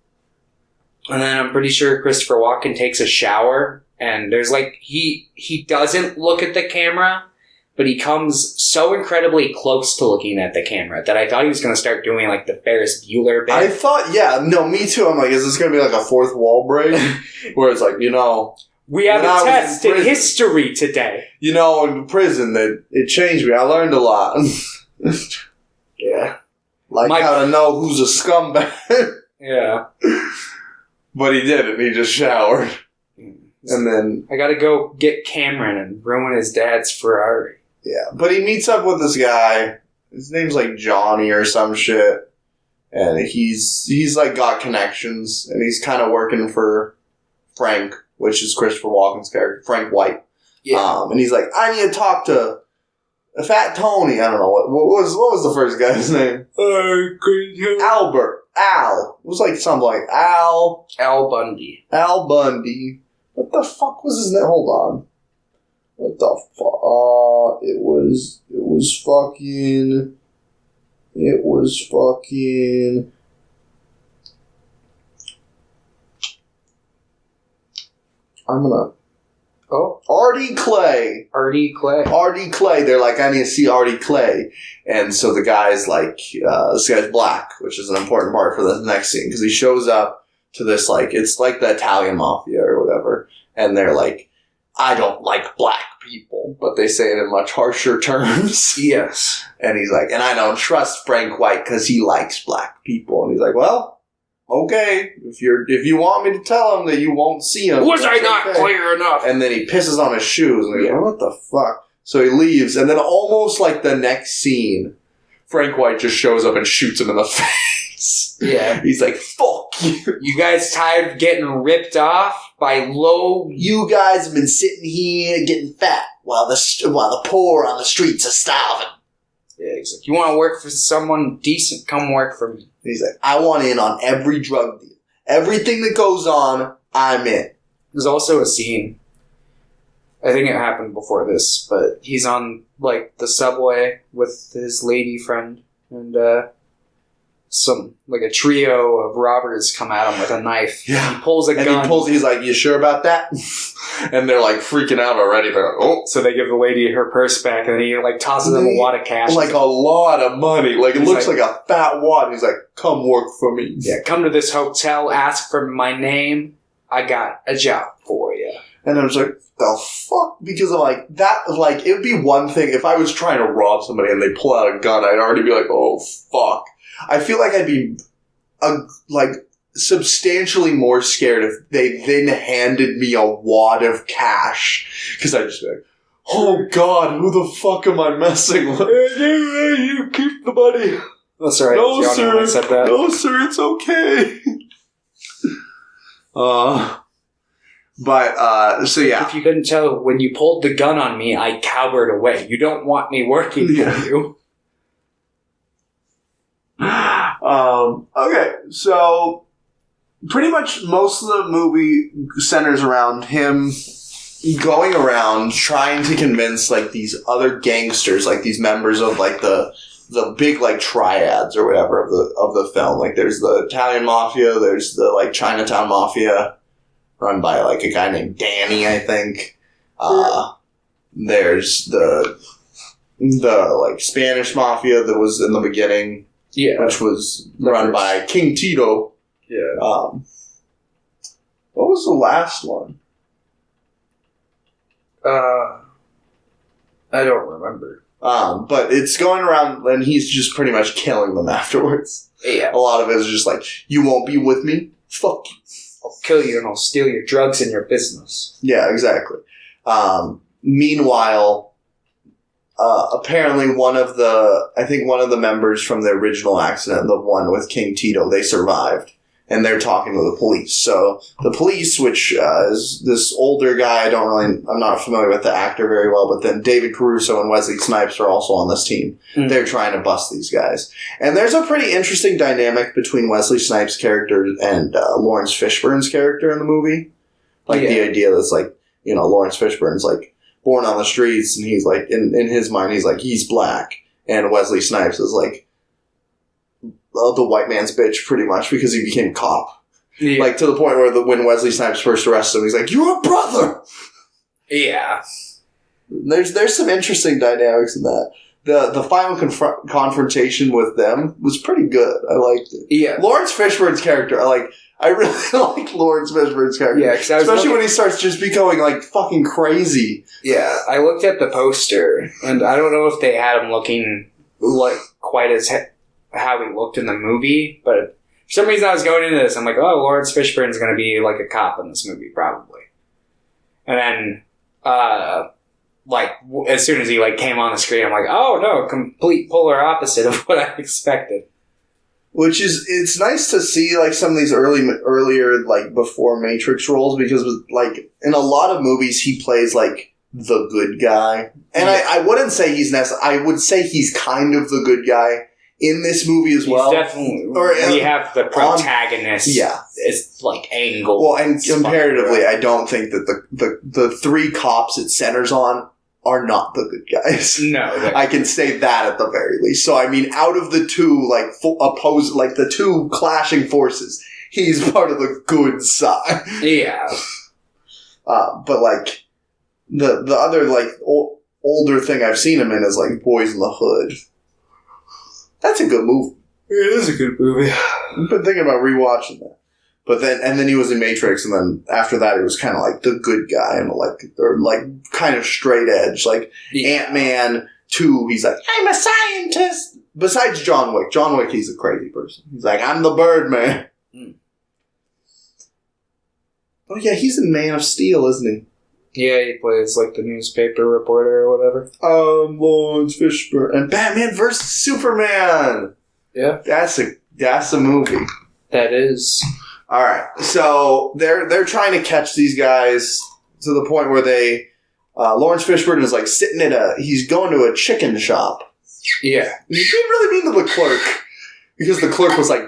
then I'm pretty sure Christopher Walken takes a shower, and there's he doesn't look at the camera, but he comes so incredibly close to looking at the camera that I thought he was going to start doing like the Ferris Bueller bit. I thought, me too. I'm like, is this going to be like a fourth wall break? Where it's like, you know... we have a test in history today. You know, in prison, it changed me. I learned a lot. Yeah. How to know who's a scumbag. Yeah. But he didn't. He just showered. And then... I gotta go get Cameron and ruin his dad's Ferrari. Yeah. But he meets up with this guy. His name's like Johnny or some shit. And he's like got connections. And he's kind of working for Frank, which is Christopher Walken's character, Frank White. Yeah. And he's like, I need to talk to Fat Tony. I don't know. What was the first guy's name? Albert. Al. It was like something like Al. Al Bundy. Al Bundy. What the fuck was his name? Hold on. What the fuck? It was fucking... I'm gonna... Oh. Artie Clay. Artie Clay. Artie Clay. They're like, I need to see Artie Clay. And so the guy's like, this guy's black, which is an important part for the next scene. Because he shows up to this, like, it's like the Italian mafia or whatever. And they're like, I don't like black people. But they say it in much harsher terms. Yes. And he's like, and I don't trust Frank White because he likes black people. And he's like, well, okay, if you want me to tell him that you won't see him. Was I not clear enough? And then he pisses on his shoes. And he's like, what the fuck? So he leaves. And then almost like the next scene, Frank White just shows up and shoots him in the face. Yeah. He's like, fuck you. You guys tired of getting ripped off? by low. You guys have been sitting here getting fat while the poor on the streets are starving. Yeah, he's like, you want to work for someone decent? Come work for me. He's like, I want in on every drug deal. Everything that goes on, I'm in. There's also a scene, I think it happened before this, but he's on, like, the subway with his lady friend, and, a trio of robbers come at him with a knife. Yeah. He pulls a gun. He's like, you sure about that? And they're, like, freaking out already. They're like, oh. So they give the lady her purse back, and then he, like, tosses them a wad of cash. Like, a lot of money. Like, it looks like a fat wad. He's like, come work for me. Yeah, come to this hotel, ask for my name. I got a job for you. And I was like, the fuck? Because of, like, that, like, it would be one thing if I was trying to rob somebody and they pull out a gun, I'd already be like, oh, fuck. I feel like I'd be, substantially more scared if they then handed me a wad of cash. Because I'd just be like, oh, God, who the fuck am I messing with? You keep the money. Oh, sorry. No, sir. I said that. No, sir, it's okay. So yeah. If you couldn't tell, when you pulled the gun on me, I cowered away. You don't want me working for you. Okay, so pretty much most of the movie centers around him going around trying to convince, like, these other gangsters, like, these members of, like, the big, like, triads or whatever of the film. Like, there's the Italian Mafia, there's the, like, Chinatown Mafia, run by, like, a guy named Danny, I think. There's the like, Spanish Mafia that was in the beginning, which was run by King Tito. Yeah. What was the last one? I don't remember. But it's going around, and he's just pretty much killing them afterwards. Yeah. A lot of it is just like, you won't be with me? Fuck you. I'll kill you and I'll steal your drugs and your business. Yeah, exactly. Meanwhile, apparently one of the members from the original accident, the one with King Tito, they survived. And they're talking to the police. So the police, which is this older guy, I'm not familiar with the actor very well, but then David Caruso and Wesley Snipes are also on this team. Mm-hmm. They're trying to bust these guys. And there's a pretty interesting dynamic between Wesley Snipes' character and Lawrence Fishburne's character in the movie. Like, the idea that's, like, you know, Lawrence Fishburne's, like, born on the streets, and he's, like, in his mind, he's, like, he's black. And Wesley Snipes is, like, the white man's bitch, pretty much, because he became a cop. Yeah. Like, to the point where when Wesley Snipes first arrested him, he's like, "You're a brother!" Yeah. There's some interesting dynamics in that. The final confrontation with them was pretty good. I liked it. Yeah. Lawrence Fishburne's character, I really like Lawrence Fishburne's character. Yeah, especially when he starts just becoming, like, fucking crazy. Yeah, I looked at the poster, and I don't know if they had him looking, like, quite as how he looked in the movie, but for some reason I was going into this, I'm like, oh, Lawrence Fishburne's going to be, like, a cop in this movie, probably. And then, as soon as he, like, came on the screen, I'm like, oh, no, complete polar opposite of what I expected. Which is, it's nice to see, like, some of these earlier, like, before Matrix roles, because, like, in a lot of movies, he plays, like, the good guy. And I wouldn't say I would say he's kind of the good guy in this movie as well. Definitely. We have the protagonist. It's, like, angle. Well, and comparatively, I don't think that the three cops it centers on are not the good guys. No. I can say that at the very least. So, I mean, out of the two, like, the two clashing forces, he's part of the good side. Yeah. But, like, the other, like, older thing I've seen him in is, like, Boys in the Hood. That's a good movie. It is a good movie. I've been thinking about rewatching that. But then he was in Matrix, and then after that, he was kind of like the good guy, and like kind of straight edge, like Ant-Man 2. He's like, I'm a scientist. Besides John Wick, he's a crazy person. He's like, I'm the Birdman. Oh yeah, he's in Man of Steel, isn't he? Yeah, he plays like the newspaper reporter or whatever. Lawrence Fishburne and Batman vs Superman. Yeah, that's a movie. That is. All right. So they're trying to catch these guys to the point where they Lawrence Fishburne is like sitting he's going to a chicken shop. Yeah. He's being really mean to the clerk. Because the clerk was like,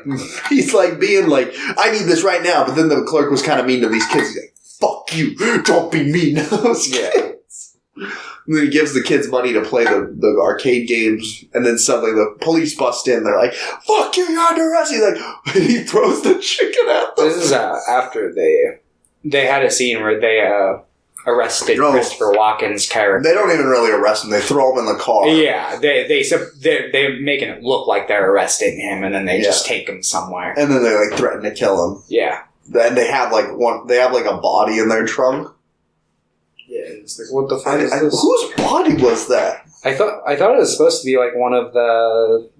he's like being like, I need this right now. But then the clerk was kind of mean to these kids. He's like, fuck you. Don't be mean to those kids. And then he gives the kids money to play the arcade games. And then suddenly the police bust in. They're like, fuck you, you're under arrest. He's like, and he throws the chicken at them. This is after they had a scene where they arrested Christopher Walken's character. They don't even really arrest him. They throw him in the car. Yeah, they're making it look like they're arresting him, and then they just take him somewhere. And then they like threaten to kill him. Yeah. Then they have like a body in their trunk. Yeah, it's like, what the fuck is this? Whose body was that? I thought it was supposed to be like one of the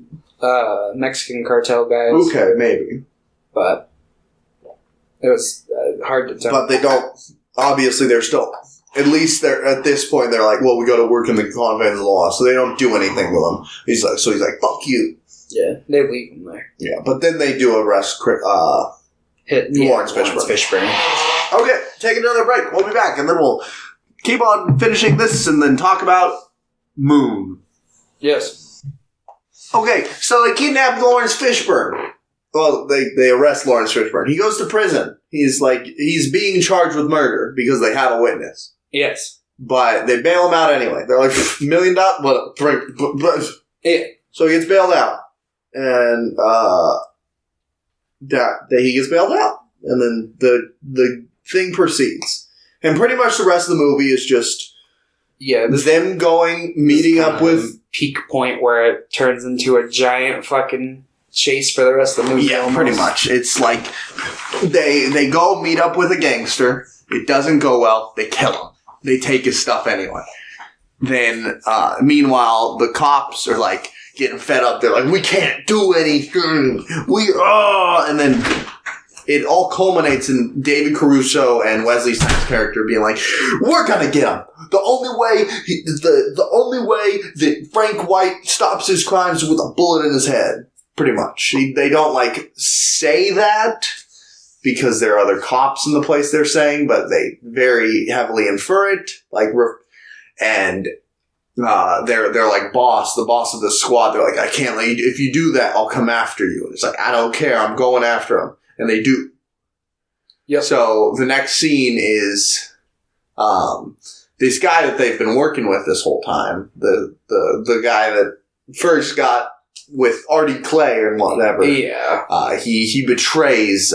Mexican cartel guys. Okay, maybe. But it was hard to tell. But they don't. Obviously, they're still. At least they're at this point. They're like, well, we got to work in the confines of the law, so they don't do anything to him. He's like, fuck you. Yeah, they leave him there. Yeah, but then they do arrest Lawrence Fishburne. Okay, take another break. We'll be back, and then we'll keep on finishing this, and then talk about Moon. Yes. Okay, so they kidnapped Lawrence Fishburne. Well, they arrest Lawrence Fishburne. He goes to prison. He's being charged with murder because they have a witness. Yes. But they bail him out anyway. They're like, $1 million? Yeah. So he gets bailed out. And he gets bailed out. And then the thing proceeds. And pretty much the rest of the movie is just them meeting up with... peak point where it turns into a giant fucking chase for the rest of the movie. Yeah, almost. Pretty much. It's like they go meet up with a gangster. It doesn't go well. They kill him. They take his stuff anyway. Then, meanwhile, the cops are like getting fed up. They're like, we can't do anything. And then it all culminates in David Caruso and Wesley Snipes' character being like, we're gonna get him. The only way that Frank White stops his crimes is with a bullet in his head. Pretty much. They don't like say that because there are other cops in the place they're saying, but they very heavily infer it. And they're like the boss of the squad. They're like, I can't let you. If you do that, I'll come after you. And it's like, I don't care. I'm going after him. And they do. Yep. So the next scene is this guy that they've been working with this whole time. The guy that first got with Artie Clay and whatever. Yeah. He betrays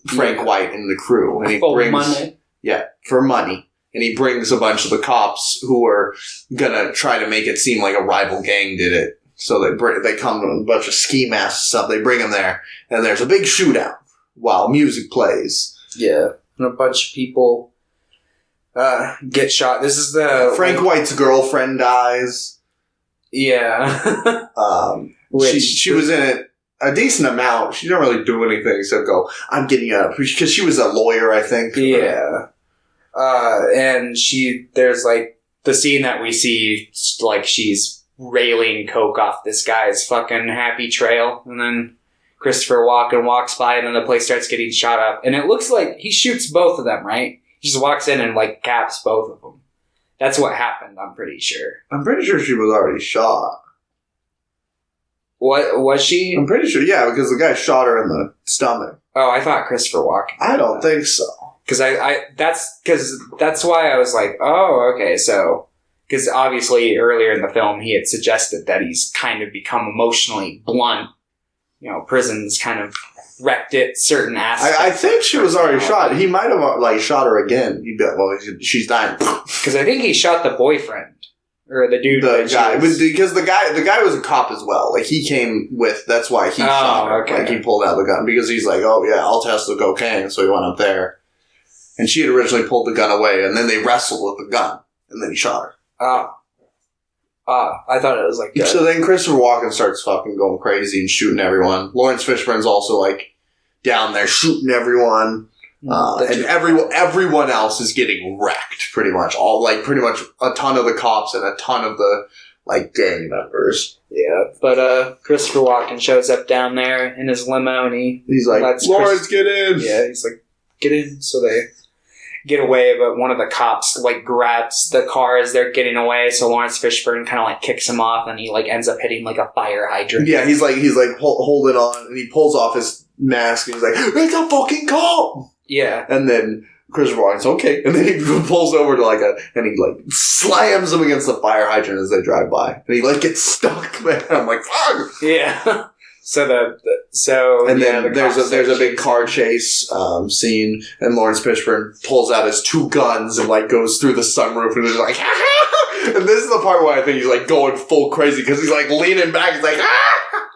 Frank White and the crew. And he brings money. Yeah, for money. And he brings a bunch of the cops who are gonna try to make it seem like a rival gang did it. So they come with a bunch of ski masks and stuff. They bring them there. And there's a big shootout while music plays. Yeah. And a bunch of people get shot. This is Frank White's girlfriend dies. Yeah. She was in it a decent amount. She didn't really do anything except go, I'm getting you out. Because she was a lawyer, I think. Yeah. And there's like the scene that we see, like she's railing coke off this guy's fucking happy trail. And then Christopher Walken walks by and then the place starts getting shot up. And it looks like he shoots both of them, right? He just walks in and like caps both of them. That's what happened, I'm pretty sure. I'm pretty sure she was already shot. What was she? I'm pretty sure, yeah, because the guy shot her in the stomach. Oh, I thought Christopher Walken. I don't think so. Because that's why I was like, oh, okay, so... Because obviously earlier in the film he had suggested that he's kind of become emotionally blunt. You know, prison's kind of wrecked it, certain aspects. I think she was already shot. He might have like shot her again. He'd be like, well, she's dying. Because I think he shot the boyfriend. Or the dude. The guy. Because the guy was a cop as well. Like, he came with, that's why he shot her. Okay. Like, he pulled out the gun. Because he's like, oh yeah, I'll test the cocaine. So he went up there. And she had originally pulled the gun away. And then they wrestled with the gun. And then he shot her. I thought it was like that. So then Christopher Walken starts fucking going crazy and shooting everyone. Lawrence Fishburne's also like down there shooting everyone. And everyone else is getting wrecked pretty much. Pretty much a ton of the cops and a ton of like gang members. Yeah, but Christopher Walken shows up down there in his limo, and he's like, Lawrence, get in! Yeah, he's like, get in. So they get away, but one of the cops like grabs the car as they're getting away, so Lawrence Fishburne kind of like kicks him off, and he like ends up hitting like a fire hydrant. Yeah, he's like holding on, and he pulls off his mask, and he's like, it's a fucking cop! Yeah. And then Christopher Walken's okay, and then he pulls over to and he like slams him against the fire hydrant as they drive by, and he like gets stuck, man. I'm like, fuck! Yeah. Then there's a big car chase scene, and Lawrence Fishburne pulls out his 2 guns and like goes through the sunroof, and is like, and this is the part where I think he's like going full crazy because he's like leaning back, he's like,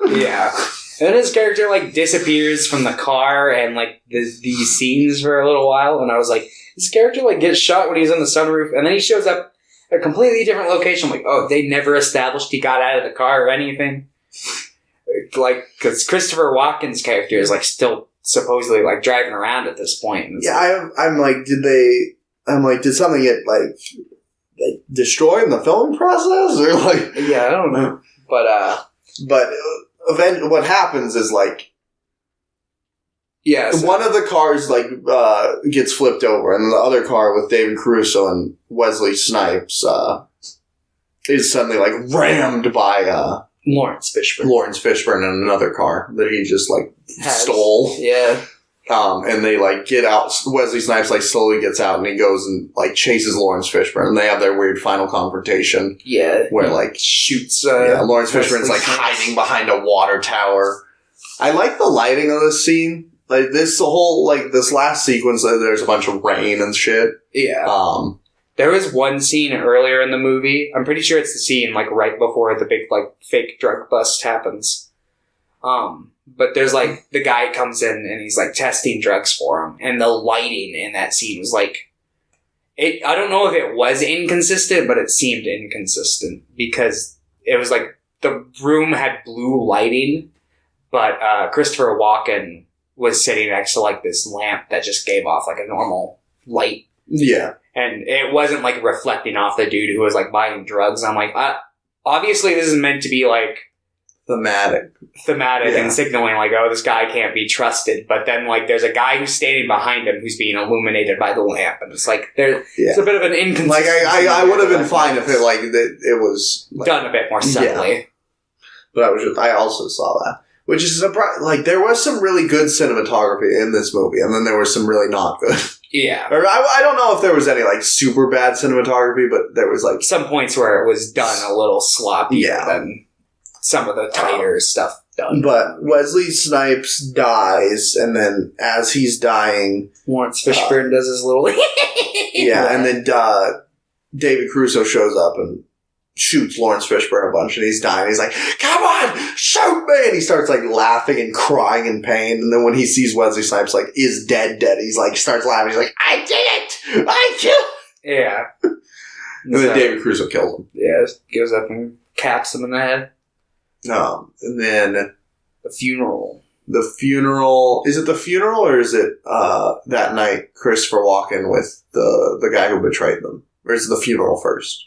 yeah. And then his character like disappears from the car and like these scenes for a little while, and I was like, this character like gets shot when he's on the sunroof, and then he shows up at a completely different location. I'm like, oh, they never established he got out of the car or anything. Like, because Christopher Walken's character is like still supposedly like driving around at this point. Yeah, I'm like, did something get like destroyed in the filming process or like? Yeah, I don't know, but eventually, what happens is like, one of the cars like gets flipped over, and the other car with David Caruso and Wesley Snipes is suddenly like rammed by Lawrence Fishburne in another car that he just like stole. Yeah. And they like get out. Wesley Snipes like slowly gets out, and he goes and like chases Lawrence Fishburne, and they have their weird final confrontation. Yeah. Where like shoots. Lawrence Fishburne's like hiding behind a water tower. I like the lighting of this scene. Like this last sequence, there's a bunch of rain and shit. Yeah. There was one scene earlier in the movie. I'm pretty sure it's the scene like right before the big like fake drug bust happens. But there's like the guy comes in and he's like testing drugs for him, and the lighting in that scene was like I don't know if it was inconsistent, but it seemed inconsistent because it was like the room had blue lighting, but Christopher Walken was sitting next to like this lamp that just gave off like a normal light. Yeah. And it wasn't like reflecting off the dude who was like buying drugs. I'm like, obviously this is meant to be like thematic and signaling like, oh, this guy can't be trusted. But then like there's a guy who's standing behind him who's being illuminated by the lamp, and it's like it's a bit of an inconsistency. Like I would have been fine if it like it was like, done a bit more subtly. Yeah. But I also saw that, which is surprising. Like there was some really good cinematography in this movie, and then there was some really not good. Yeah. Or I don't know if there was any like super bad cinematography, but there was like some points where it was done a little sloppier than some of the tighter stuff done. But Wesley Snipes dies, and then as he's dying, Lawrence Fishburne does his little and then David Caruso shows up and shoots Lawrence Fishburne a bunch, and he's dying. He's like, come on, shoot me! And he starts like laughing and crying in pain. And then when he sees Wesley Snipes like is dead, he's like starts laughing. He's like, I did it! I killed! Yeah. And then David Caruso kills him. Yeah, goes up and caps him in the head. And then the funeral. The funeral. Is it the funeral, or is it that night Christopher Walken with the guy who betrayed them? Or is it the funeral first?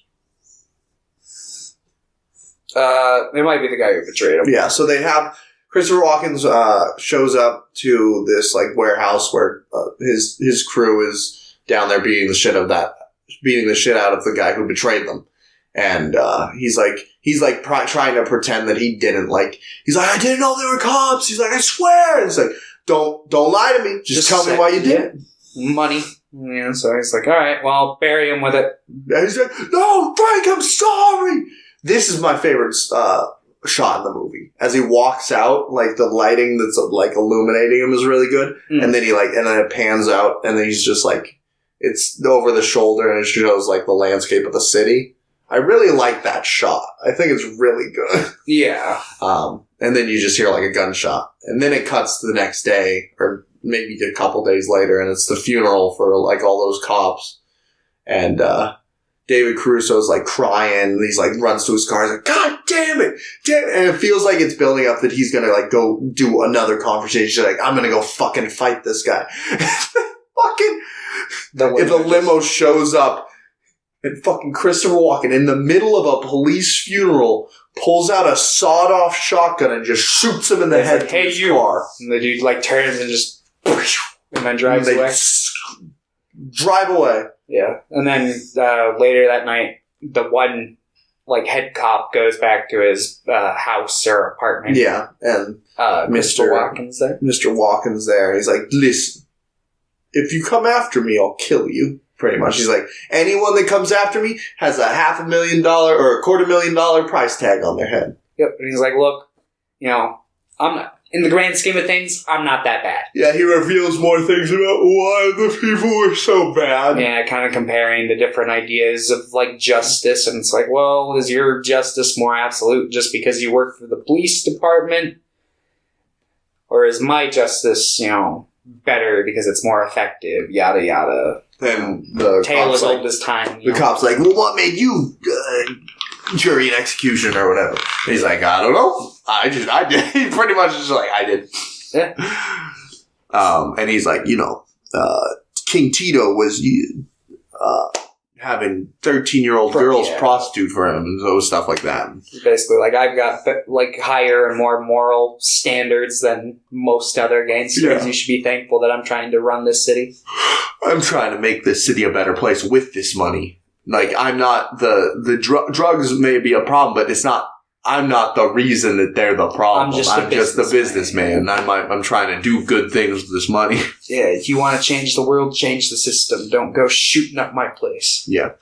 It might be the guy who betrayed him. Yeah, so they have Christopher Walken shows up to this like warehouse where his crew is down there beating the shit out of the guy who betrayed them, and he's trying to pretend that he didn't he's like, I didn't know they were cops. He's like, I swear. And it's like, don't lie to me. Just tell me why you did it. Money. Yeah, so he's like, all right, well, I'll bury him with it. And he's like, no, Frank, I'm sorry. This is my favorite shot in the movie. As he walks out, like the lighting that's like illuminating him is really good. Mm. And then and then it pans out, and then he's just like, it's over the shoulder, and it shows like the landscape of the city. I really like that shot. I think it's really good. Yeah. And then you just hear like a gunshot, and then it cuts to the next day, or maybe a couple days later, and it's the funeral for like all those cops, and David Caruso's like crying, and he's like runs to his car, he's like, God damn it! And it feels like it's building up that he's gonna like go do another confrontation, like, I'm gonna go fucking fight this guy. If the limo shows up, And fucking Christopher Walken, in the middle of a police funeral, pulls out a sawed-off shotgun and just shoots him in the head with his car. And the dude, like, turns and just... And then drives away. Drive away. Yeah. And then later that night, the one, like, head cop goes back to his house or apartment. Yeah. And Mr. Walken's there. Mr. Walken's there. He's like, listen, if you come after me, I'll kill you. Pretty much. He's like, anyone that comes after me has a $500,000 or $250,000 price tag on their head. Yep. And he's like, look, I'm not, in the grand scheme of things, I'm not that bad. Yeah, he reveals more things about why the people were so bad. Yeah, kind of comparing the different ideas of, like, justice. And it's like, well, is your justice more absolute just because you work for the police department? Or is my justice, better because it's more effective? Yada, yada. And the tale as old as time. The cop's like, well, what made you jury and execution or whatever? And he's like, I don't know. I did. He pretty much just like, I did. Yeah. And he's like, King Tito was having 13-year-old girls prostitute for him and those stuff like that. Basically, like, I've got, like, higher and more moral standards than most other gangsters. Yeah. You should be thankful that I'm trying to run this city. I'm trying to make this city a better place with this money. Like, I'm not the drugs may be a problem, but I'm not the reason that they're the problem. I'm just the businessman. I'm trying to do good things with this money. Yeah, if you want to change the world, change the system. Don't go shooting up my place. Yeah.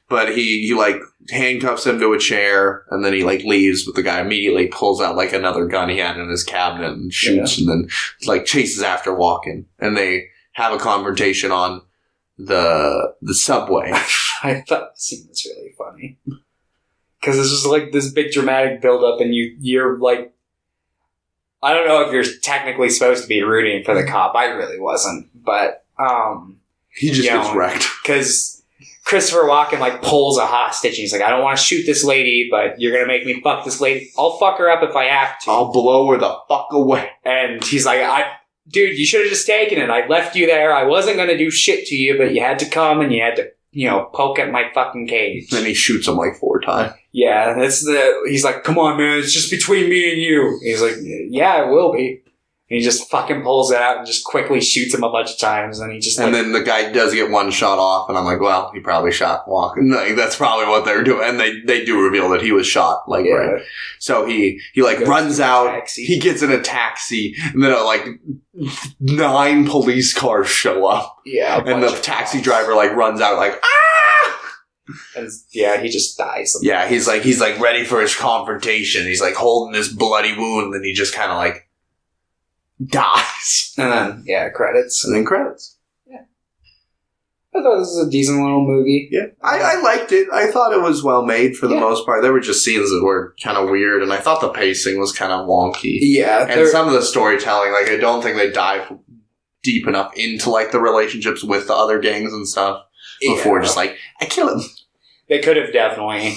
But he like handcuffs him to a chair and then he like leaves, but the guy immediately pulls out like another gun he had in his cabinet and shoots and then like chases after Walken. And they have a confrontation on the subway. I thought the scene was really funny. Because it's just like this big dramatic build-up and you're like... I don't know if you're technically supposed to be rooting for the cop. I really wasn't. But, he just gets wrecked. Because Christopher Walken, like, pulls a hostage. And he's like, I don't want to shoot this lady, but you're going to make me fuck this lady. I'll fuck her up if I have to. I'll blow her the fuck away. And he's like, dude, you should have just taken it. I left you there. I wasn't going to do shit to you, but you had to come and you had to, poke at my fucking cage. And he shoots him like 4 times. Yeah, he's like, come on, man, it's just between me and you. And he's like, yeah, it will be. And he just fucking pulls it out and just quickly shoots him a bunch of times. And he just and then the guy does get one shot off, and I'm like, well, he probably shot Walken. Like, that's probably what they're doing. And they do reveal that he was shot. Like, right. So he like runs out. Taxi. He gets in a taxi, and then like 9 police cars show up. Yeah. And the taxi driver like runs out like, ah! And yeah, he just dies. Yeah, he's like ready for his confrontation. He's like holding this bloody wound, and he just kind of like dies. And then credits. And then credits. Yeah. I thought this was a decent little movie. Yeah. I liked it. I thought it was well made for the most part. There were just scenes that were kind of weird, and I thought the pacing was kind of wonky. Yeah. And some of the storytelling, like, I don't think they dive deep enough into, like, the relationships with the other gangs and stuff before just, like, I kill him. They could have definitely.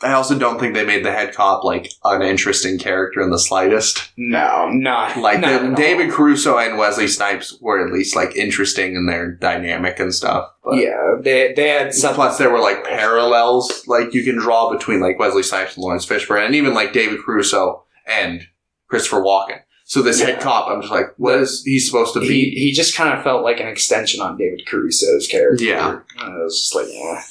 I also don't think they made the head cop, like, an interesting character in the slightest. No, not. Like, David Caruso and Wesley Snipes were at least, like, interesting in their dynamic and stuff. But yeah, they had something. Plus, there were, like, parallels, like, you can draw between, like, Wesley Snipes and Lawrence Fishburne, and even, like, David Caruso and Christopher Walken. So this head cop, I'm just like, what is he supposed to be? He just kind of felt like an extension on David Caruso's character. Yeah. I was just like, yeah.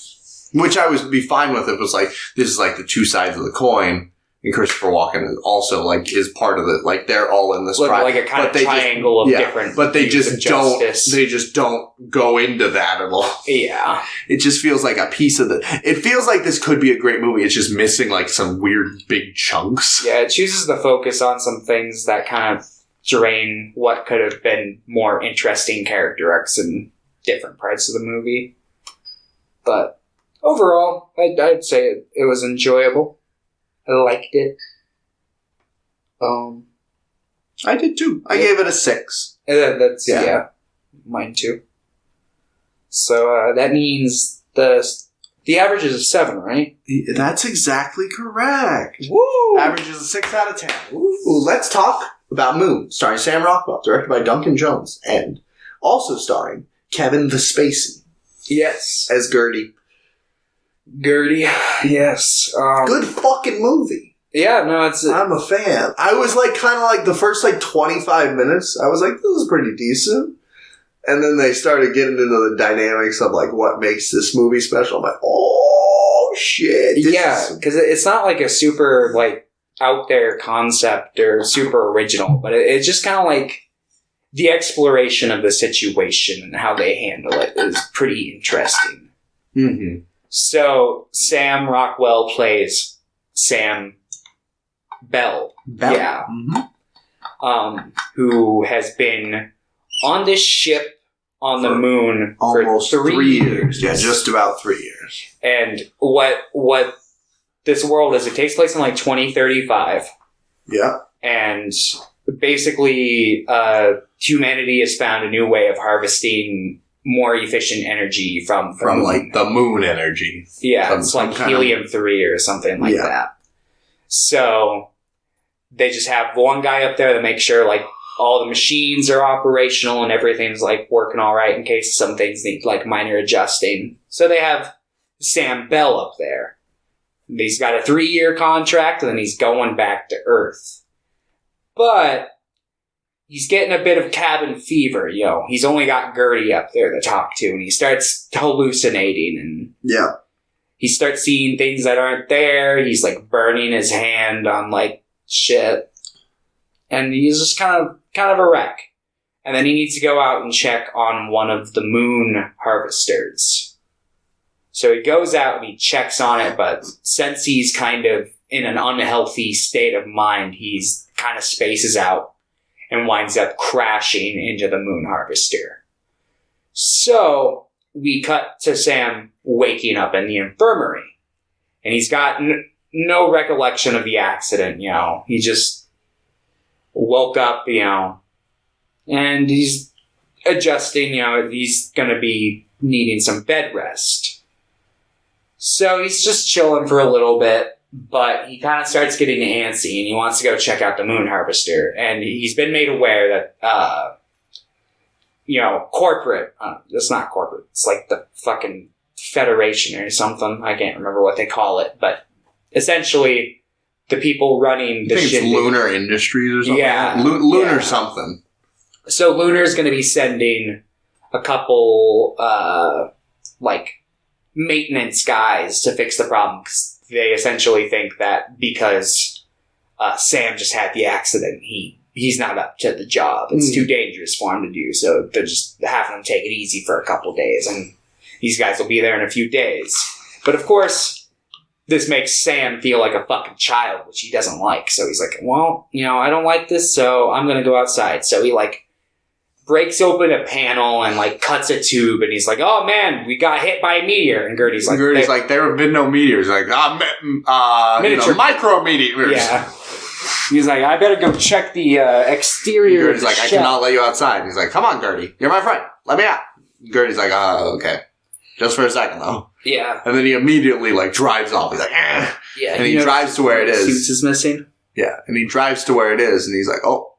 Which I would be fine with if it was like, this is like the two sides of the coin, and Christopher Walken is also like is part of it. Like they're all in this like a kind of triangle of different. But they just don't go into that at all. Yeah. It just feels like a piece of it feels like this could be a great movie. It's just missing like some weird big chunks. Yeah, it chooses to focus on some things that kind of drain what could have been more interesting character arcs in different parts of the movie. But overall, I'd say it was enjoyable. I liked it. I did too. I gave it a 6. That's mine too. So that means the average is a 7, right? That's exactly correct. Woo! Average is a 6 out of 10. Ooh, let's talk about Moon, starring Sam Rockwell, directed by Duncan Jones, and also starring Kevin the Spacey. Yes. As Gertie. Gertie, yes. Good fucking movie. Yeah, no, I'm a fan. I was like, kind of like the first like 25 minutes, I was like, this is pretty decent. And then they started getting into the dynamics of like what makes this movie special. I'm like, oh shit. Yeah, because it's not like a super like out there concept or super original, but it's just kind of like the exploration of the situation and how they handle it is pretty interesting. Mm-hmm. So Sam Rockwell plays Sam Bell. Yeah. Mm-hmm. Who has been on this ship on the moon almost for 3 years. Yeah, just about 3 years. And what this world is, it takes place in like 2035. Yeah. And basically, humanity has found a new way of harvesting more efficient energy from like the moon energy. Yeah, it's like helium-3 or something like that. So they just have one guy up there to make sure like all the machines are operational and everything's like working all right in case some things need like minor adjusting. So they have Sam Bell up there. He's got a 3-year contract and then he's going back to Earth. But he's getting a bit of cabin fever, He's only got Gertie up there to talk to, and he starts hallucinating, and he starts seeing things that aren't there. He's like burning his hand on like shit, and he's just kind of a wreck. And then he needs to go out and check on one of the moon harvesters. So he goes out and he checks on it, but since he's kind of in an unhealthy state of mind, he's kind of spaces out and winds up crashing into the moon harvester. So we cut to Sam waking up in the infirmary, and he's got no recollection of the accident. He just woke up, and he's adjusting. He's going to be needing some bed rest. So he's just chilling for a little bit. But he kind of starts getting antsy, and he wants to go check out the moon harvester. And he's been made aware that, corporate, it's not corporate, it's like the fucking Federation or something. I can't remember what they call it. But essentially, the people running the shit. Lunar Industries or something? Yeah. Lunar something. So Lunar's going to be sending a couple, maintenance guys to fix the problem, 'cause they essentially think that because Sam just had the accident, he's not up to the job. It's too dangerous for him to do, so they're just having him take it easy for a couple days, and these guys will be there in a few days. But of course, this makes Sam feel like a fucking child, which he doesn't like. So he's like, well, I don't like this, so I'm going to go outside. So he breaks open a panel and cuts a tube, and he's like, oh man, we got hit by a meteor. And Gertie's like, there have been no meteors. Like, micro meteors. Yeah. He's like, I better go check the exterior. Gertie's like, I cannot let you outside. He's like, come on, Gertie, you're my friend, let me out. Gertie's like, okay, just for a second though. Yeah. And then he immediately drives off. He's like, eh. Yeah. And he drives to where it is. Suits is missing. Yeah. And he drives to where it is, and he's like, oh,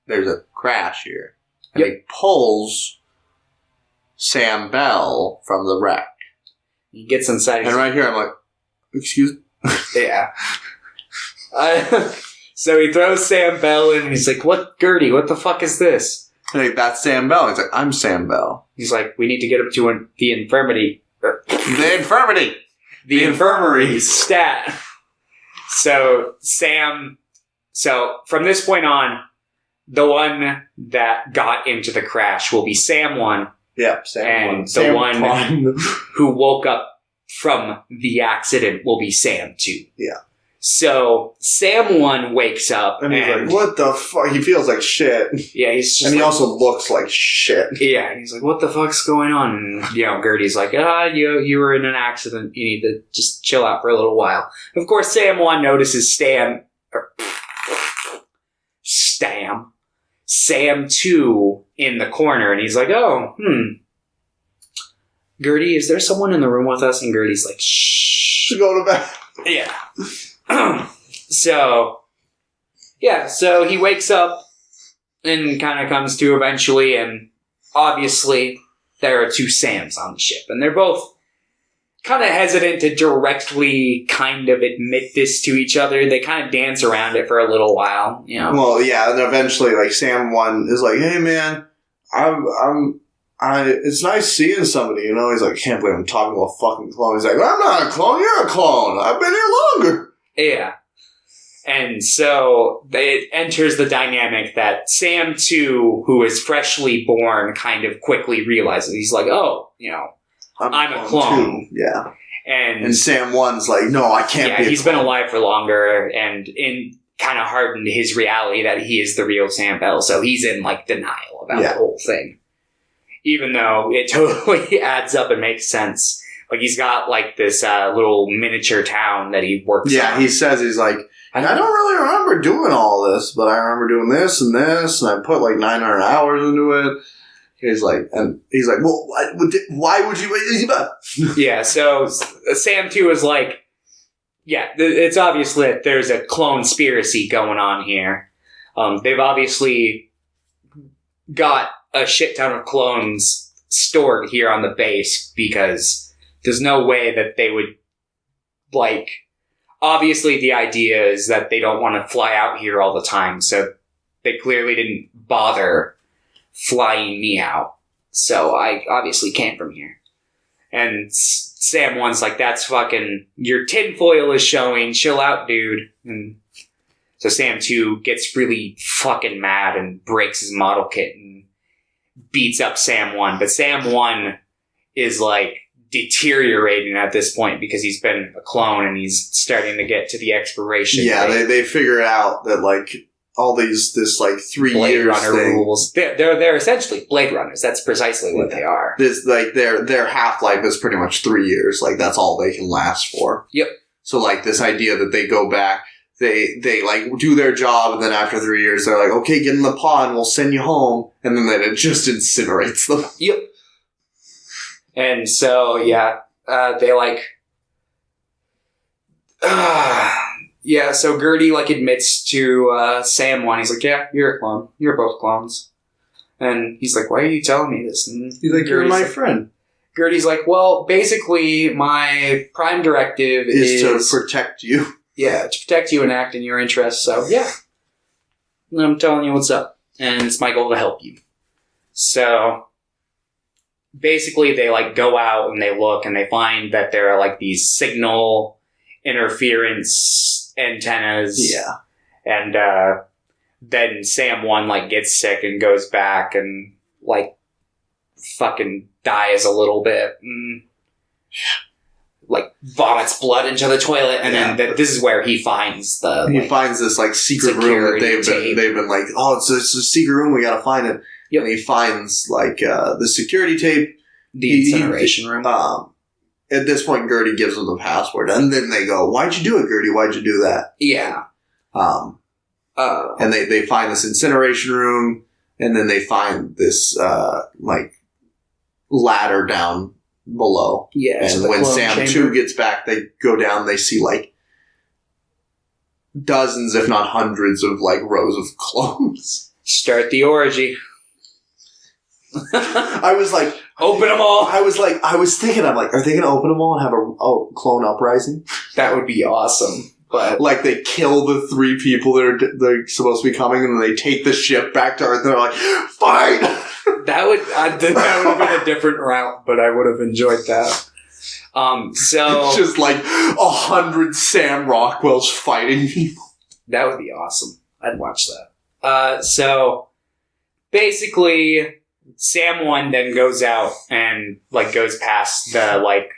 there's a crash here. And he pulls Sam Bell from the wreck. He gets inside. And right here, I'm like, excuse me? Yeah. So he throws Sam Bell in, and he's like, what, Gertie, what the fuck is this? Like, that's Sam Bell. He's like, I'm Sam Bell. He's like, we need to get him to the infirmity. The infirmity! The infirmary stat. So from this point on, the one that got into the crash will be Sam 1. Yep, Sam 1. And the one who woke up from the accident will be Sam 2. Yeah. So Sam 1 wakes up and he's like, what the fuck? He feels like shit. Yeah, he's just. And he also looks like shit. Yeah, and he's like, what the fuck's going on? And, Gertie's like, you were in an accident. You need to just chill out for a little while. Of course, Sam 1 notices Sam 2 in the corner, and he's like, Gertie, is there someone in the room with us? And Gertie's like, shh. Go to bed. Yeah. So he wakes up and kind of comes to eventually, and obviously there are 2 Sams on the ship, and they're both kind of hesitant to directly kind of admit this to each other. They kind of dance around it for a little while, you know. Well, yeah, and eventually, like, Sam 1 is like, hey, man, it's nice seeing somebody, you know? He's like, can't believe I'm talking to a fucking clone. He's like, I'm not a clone, you're a clone. I've been here longer. Yeah. And so it enters the dynamic that Sam 2, who is freshly born, kind of quickly realizes. He's like, oh, you know, I'm a clone. Too. Yeah. And Sam 1's like, no, I can't be a he's clone. been alive for longer and kind of hardened his reality that he is the real Sam Bell. So he's in, like, denial about the whole thing. Even though it totally adds up and makes sense. Like, he's got, like, this little miniature town that he works on. Yeah, he says, he's like, I don't really remember doing all this, but I remember doing this, and I put, like, 900 hours into it. He's like, well, why would you? Yeah, so Sam 2 is like, yeah, it's obvious that there's a clone conspiracy going on here. They've obviously got a shit ton of clones stored here on the base because there's no way that they would, like, obviously the idea is that they don't want to fly out here all the time, so they clearly didn't bother flying me out. So I obviously came from here. And Sam 1's like, that's fucking, your tinfoil is showing, chill out, dude. And so Sam 2 gets really fucking mad and breaks his model kit and beats up Sam 1. But Sam 1 is, like, deteriorating at this point because he's been a clone and he's starting to get to the expiration date. Yeah, they figure out that, like, all this, like, 3 Blade years Runner thing. rules. They're essentially Blade Runners. That's precisely what they are. This, like, their half-life is pretty much 3 years. Like, that's all they can last for. Yep. So, like, this idea that they go back, they like, do their job, and then after 3 years, they're like, okay, get in the pod, and we'll send you home. And then it just incinerates them. Yep. And so, yeah, they, like... yeah, so Gertie, like, admits to Sam 1. He's like, yeah, you're a clone. You're both clones. And he's like, why are you telling me this? And He's like, you're my friend. Gertie's like, well, basically, my prime directive Is to protect you. Yeah, to protect you and act in your interests. So, yeah. I'm telling you what's up. And it's my goal to help you. So... basically, they, like, go out and they look and they find that there are, like, these signal interference antennas. Yeah. And then Sam 1, like, gets sick and goes back and, like, fucking dies a little bit. And, like, vomits blood into the toilet. And then this is where he finds he finds this, like, secret room that they've been like, oh, it's a secret room, we gotta find it. Yep. And he finds, like, the security tape. The incineration room. At this point, Gertie gives them the password. And then they go, why'd you do it, Gertie? Why'd you do that? Yeah. And they find this incineration room. And then they find this, like, ladder down below. Yeah. And when Sam 2 gets back, they go down, they see, like, dozens, if not hundreds, of, like, rows of clones. Start the orgy. I was like, open them all. I was thinking, I'm like, are they going to open them all and have a clone uprising? That would be awesome. But like, they kill the 3 people they're supposed to be coming, and then they take the ship back to Earth, and they're like, fight! That would have been a different route, but I would have enjoyed that. So it's just like 100 Sam Rockwells fighting people. That would be awesome. I'd watch that. So basically, Sam 1 then goes out and, like, goes past the, like,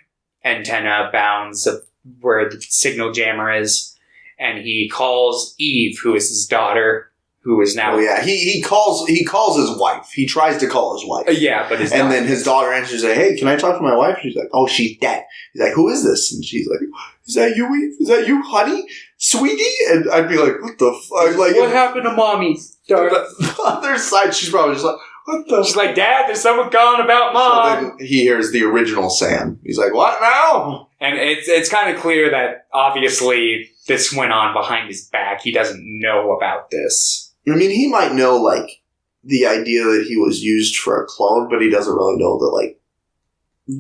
antenna bounds of where the signal jammer is, and he calls Eve, who is his daughter, who is now... Oh, yeah. He calls his wife. He tries to call his wife. Yeah, but his And daughter... then his daughter answers, like, hey, can I talk to my wife? She's like, oh, she's dead. He's like, who is this? And she's like, is that you, Eve? Is that you, honey? Sweetie? And I'd be like, what the fuck? Like, what happened to mommy? On the other side, she's probably just like, what the She's like, Dad, there's someone calling about Mom. So then he hears the original Sam. He's like, what now? And it's kind of clear that, obviously, this went on behind his back. He doesn't know about this. I mean, he might know, like, the idea that he was used for a clone, but he doesn't really know that, like,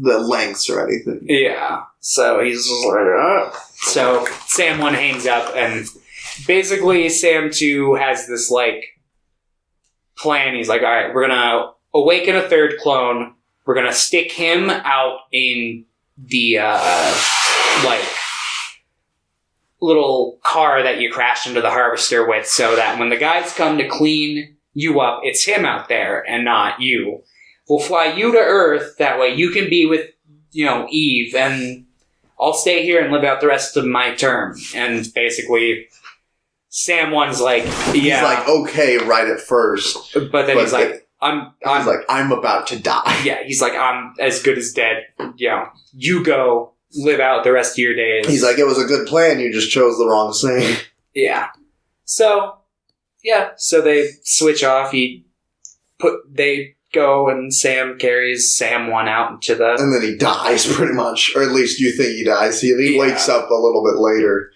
the lengths or anything. Yeah. So he's just like, So Sam 1 hangs up, and basically Sam 2 has this, like, plan. He's like, all right, we're going to awaken a third clone. We're going to stick him out in the, like, little car that you crashed into the harvester with, so that when the guys come to clean you up, it's him out there and not you. We'll fly you to Earth, that way you can be with, Eve, and I'll stay here and live out the rest of my term. And basically, Sam 1's like, yeah. He's like, okay, right at first. But then he's like, I'm about to die. Yeah, he's like, I'm as good as dead. You go live out the rest of your days. He's like, it was a good plan, you just chose the wrong thing. Yeah. So they switch off. They go, and Sam carries Sam 1 out into the... And then he dies, pretty much. Or at least you think he dies. He wakes up a little bit later.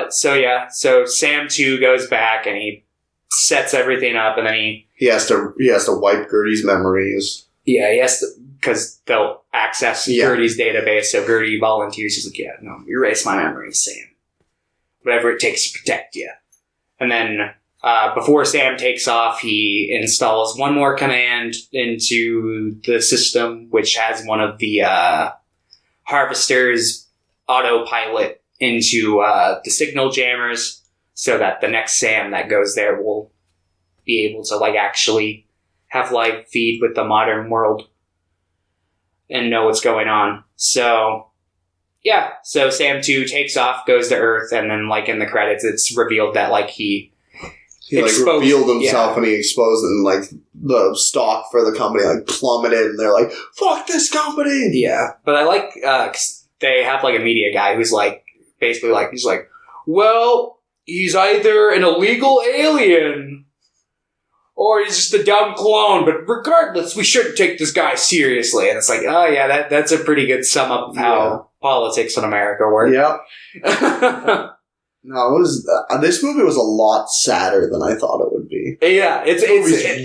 So Sam 2 goes back, and he sets everything up, and then he has to wipe Gertie's memories. Yeah, he has to, because they'll access Gertie's database, so Gertie volunteers. He's like, yeah, no, erase my memories, Sam. Whatever it takes to protect you. And then, before Sam takes off, he installs one more command into the system, which has one of the harvesters autopilot into the signal jammers, so that the next Sam that goes there will be able to, like, actually have live feed with the modern world and know what's going on. So Sam 2 takes off, goes to Earth, and then, like, in the credits, it's revealed that, like, he revealed himself, and he exposed it, and, like, the stock for the company, like, plummeted, and they're like, fuck this company! Yeah, but I like, 'cause they have, like, a media guy who's, like, basically, like, he's like, well, he's either an illegal alien, or he's just a dumb clone, but regardless, we shouldn't take this guy seriously. And it's like, oh yeah, that's a pretty good sum up of how politics in America work. Yeah. No, this movie was a lot sadder than I thought it would be. Yeah, it's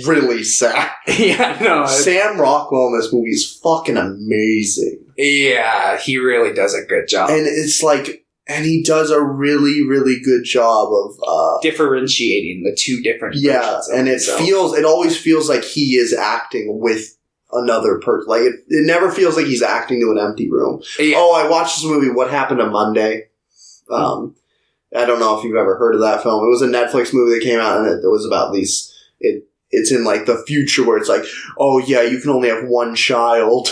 really sad. Yeah, no. Sam Rockwell in this movie is fucking amazing. Yeah, he really does a good job. And it's like, and he does a really, really good job of differentiating the two different versions of and it always feels like he is acting with another person. Like it never feels like he's acting to an empty room. Yeah. Oh, I watched this movie, What Happened on Monday. I don't know if you've ever heard of that film. It was a Netflix movie that came out, and it was about these. It's in like the future where it's like, oh yeah, you can only have one child.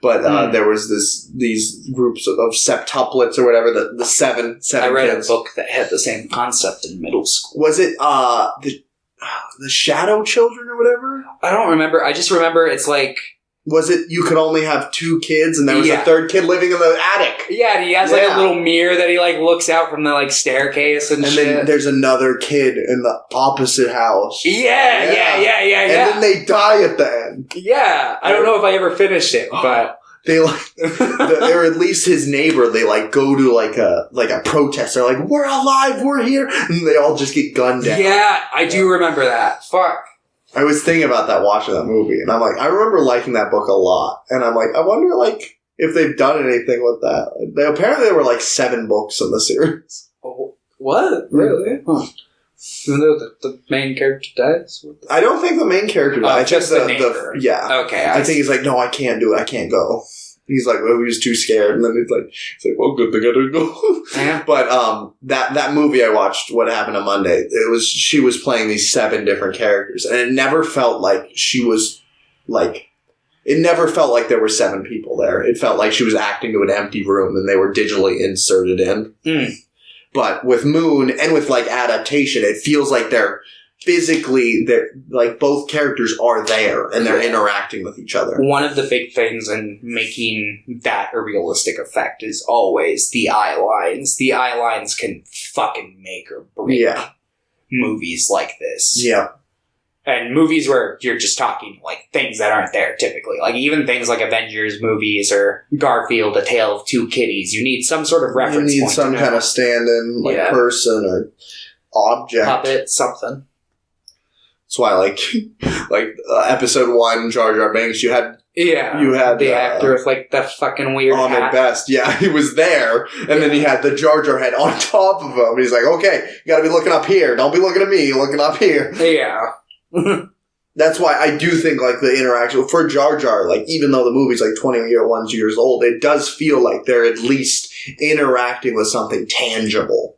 But there was these groups of septuplets or whatever, the seven I read kids. a book that had the same concept in middle school. Was it the Shadow Children or whatever? I don't remember. I just remember it's like... Was it you could only have two kids and there was a third kid living in the attic? Yeah, and he has like a little mirror that he like looks out from the like staircase and shit. And then there's another kid in the opposite house. Yeah. And then they die at the end. Yeah. I don't know if I ever finished it, but... They like, or at least his neighbor, they like go to like a protest. They're like, we're alive, we're here. And they all just get gunned down. Yeah, I do remember that. Fuck. I was thinking about that watching that movie, and I'm like, I remember liking that book a lot, and I'm like, I wonder like if they've done anything with that. Apparently there were like 7 books in the series. Oh, what? Really? Huh. Even though the main character dies? I don't think the main character dies. Just the neighbor. Okay. I think he's like, no, I can't do it. I can't go. He's like, well, he was too scared, and then he's like, well, good thing I didn't go. Yeah. But that movie I watched, What Happened on Monday, she was playing these 7 different characters, and it never felt like she was like. It never felt like there were 7 people there. It felt like she was acting to an empty room, and they were digitally inserted in. Mm. But with Moon and with like adaptation, it feels like they're like both characters are there and they're interacting with each other. One of the big things in making that a realistic effect is always the eye lines. The eye lines can fucking make or break movies like this. Yeah. And movies where you're just talking like things that aren't there typically. Like even things like Avengers movies or Garfield, A Tale of Two Kitties. You need some sort of reference point. You need some kind of stand-in, like person or object. Puppet, something. That's why, like episode 1, Jar Jar Binks, you had the actor with like the fucking weird on hat. the best. Yeah, he was there, and then he had the Jar Jar head on top of him. He's like, okay, you got to be looking up here. Don't be looking at me. You're looking up here. Yeah. That's why I do think, like, the interaction for Jar Jar, like, even though the movie's like 21 years old, it does feel like they're at least interacting with something tangible.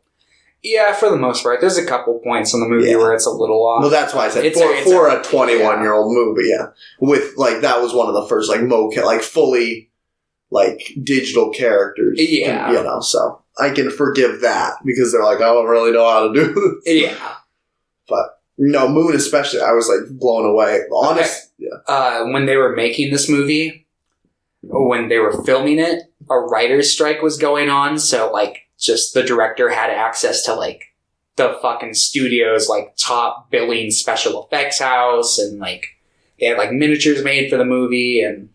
Yeah, for the most part. There's a couple points in the movie where it's a little off. Well, that's why I said for a 21-year-old movie, yeah. With, like, that was one of the first, like, fully, like, digital characters. Yeah. You know, so I can forgive that because they're like, I don't really know how to do this. Yeah. But, no, Moon especially, I was, like, blown away. Honest. Okay. Yeah. When they were making this movie, when they were filming it, a writer's strike was going on, so, like, just the director had access to, like, the fucking studio's, like, top billing special effects house, and, like, they had, like, miniatures made for the movie, and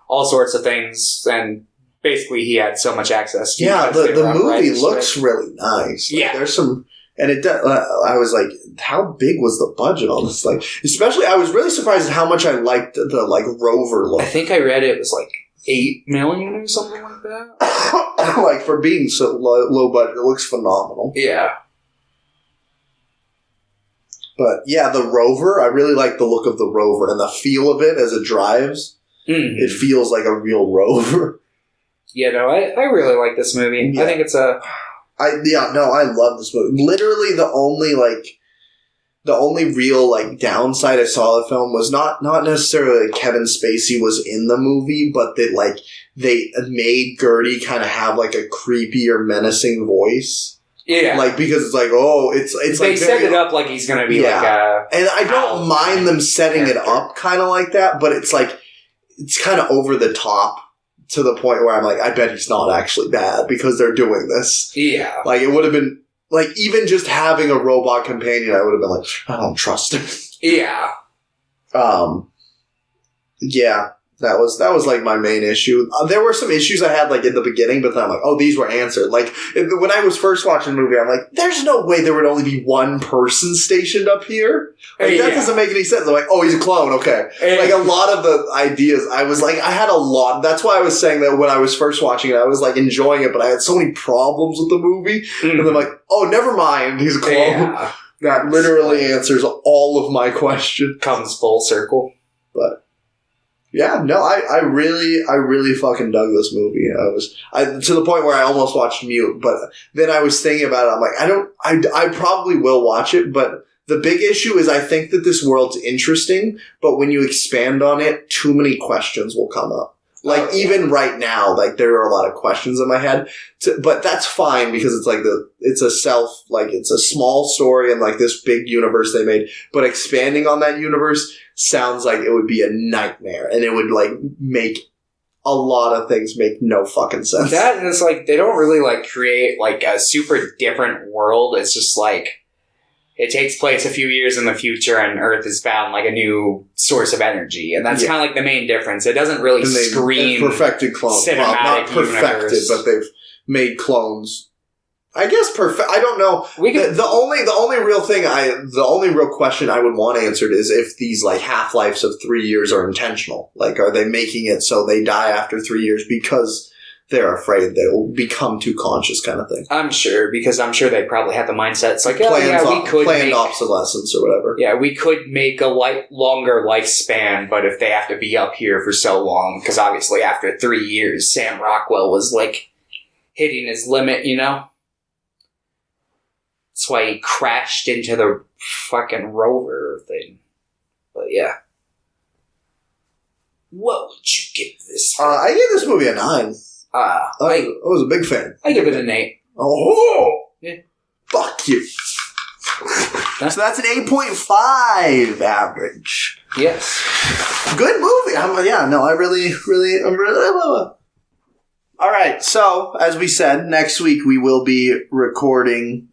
all sorts of things, and basically he had so much access. Yeah, the movie looks really nice. Like, yeah. There's some... And it does, I was like, how big was the budget on this? Like, especially, I was really surprised at how much I liked the like, rover look. I think I read it was, like, $8 million or something like that. Like, for being so low budget, it looks phenomenal. Yeah. But, yeah, the rover, I really like the look of the rover and the feel of it as it drives. Mm. It feels like a real rover. Yeah, no, I really like this movie. Yeah. I think it's a... I love this movie. Literally the only real, like, downside I saw of the film was not necessarily that Kevin Spacey was in the movie, but that, like, they made Gertie kind of have, like, a creepy or menacing voice. Yeah. Like, because it's like, it's they like... set it up like he's gonna be like a... And I don't mind them setting it up kind of like that, but it's like, it's kind of over the top. To the point where I'm like, I bet he's not actually bad because they're doing this. Yeah. Like, it would have been, like, even just having a robot companion, I would have been like, I don't trust him. Yeah. Yeah. That was like my main issue. There were some issues I had like in the beginning, but then I'm like, oh, these were answered. Like when I was first watching the movie, I'm like, there's no way there would only be one person stationed up here. Like that doesn't make any sense. I'm like, oh, he's a clone. Okay. Like a lot of the ideas, I was like, I had a lot. That's why I was saying that when I was first watching it, I was like enjoying it, but I had so many problems with the movie. Mm-hmm. And I'm like, oh, never mind. He's a clone. Yeah. That literally answers all of my questions. Comes full circle. But. Yeah, no, I really fucking dug this movie. I to the point where I almost watched Mute, but then I was thinking about it. I'm like, I probably will watch it, but the big issue is I think that this world's interesting, but when you expand on it, too many questions will come up. Like, even right now, like, there are a lot of questions in my head, but that's fine because it's like it's a small story and like this big universe they made, but expanding on that universe sounds like it would be a nightmare and it would like make a lot of things make no fucking sense. That and it's like, they don't really like create like a super different world. It's just like, it takes place a few years in the future and Earth has found like a new source of energy. And that's kind of like the main difference. It doesn't really scream perfected clones. Cinematic not perfected, universe. But they've made clones. I guess perfect. I don't know. The only real question I would want answered is if these like half-lives of 3 years are intentional. Like, are they making it so they die after 3 years because they're afraid they'll become too conscious, kind of thing? I'm sure, because I'm sure they probably have the mindset. It's like, planned obsolescence or whatever. Yeah, we could make a longer lifespan, but if they have to be up here for so long, because obviously after 3 years, Sam Rockwell was like hitting his limit, you know? That's why he crashed into the fucking rover thing. But yeah. What would you give this? I gave this movie a 9. I was a big fan. I give it an 8. Oh! Yeah. Fuck you. So that's an 8.5 average. Yes. Good movie. I really. All right. So, as we said, next week we will be recording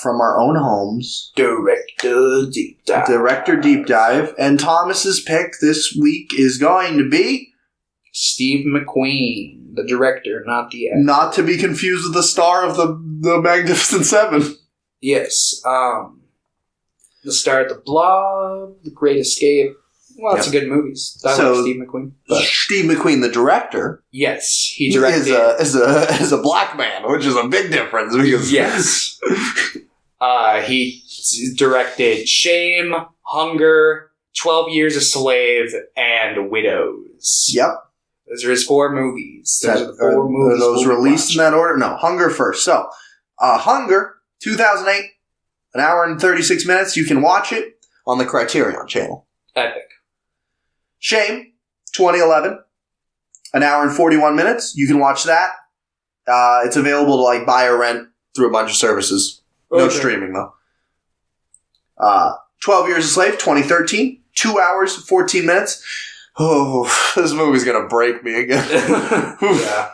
from our own homes. Director Deep Dive. And Thomas's pick this week is going to be Steve McQueen, the director, not the actor. Not to be confused with the star of the Magnificent Seven. Yes. The Star, The Blob, The Great Escape. Lots of good movies. I like Steve McQueen. But. Steve McQueen, the director. Yes, he directed. Is a black man, which is a big difference. Because yes. He directed Shame, Hunger, 12 Years a Slave, and Widows. Yep. Those are his 4 movies. Those are the 4 Are movies. those released in that order? No, Hunger first. So, Hunger, 2008, an hour and 36 minutes. You can watch it on the Criterion channel. Epic. Shame, 2011, an hour and 41 minutes. You can watch that. It's available to buy or rent through a bunch of services. No streaming though. 12 Years a Slave, 2013, 2 hours, 14 minutes. Oh, this movie's gonna break me again. Yeah.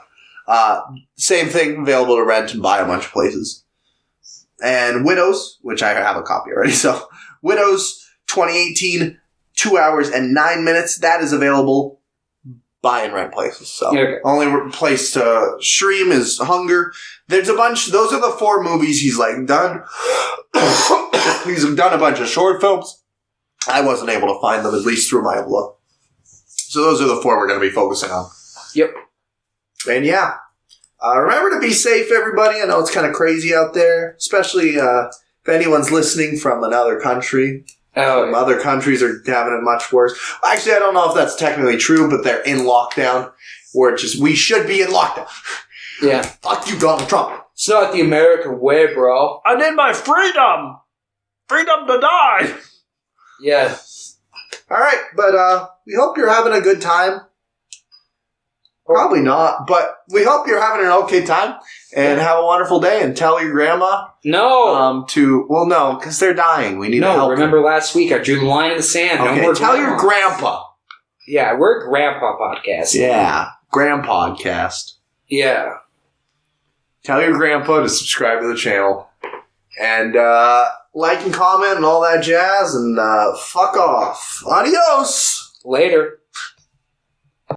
Same thing, available to rent and buy a bunch of places. And Widows, which I have a copy already. So, Widows, 2018, 2 hours and 9 minutes. That is available buy and rent places. So, only place to stream is Hunger. There's a bunch. Those are the 4 movies he's done. He's done a bunch of short films. I wasn't able to find them, at least through my look. So those are the 4 we're going to be focusing on. Yep. And yeah. Remember to be safe, everybody. I know it's kind of crazy out there, especially if anyone's listening from another country. Other countries are having it much worse. Actually, I don't know if that's technically true, but they're in lockdown. We should be in lockdown. Yeah. Fuck you, Donald Trump. It's not the American way, bro. I need my freedom. Freedom to die. Yeah. All right, but we hope you're having a good time. Probably not, but we hope you're having an okay time and have a wonderful day. And tell your grandma. No. No, because they're dying. We need to help. Remember last week I drew the line in the sand. Okay, no more tell your grandpa. Yeah, we're a grandpa podcast. Yeah, grandpodcast. Yeah. Tell your grandpa to subscribe to the channel and like and comment and all that jazz. And fuck off. Adios. Later.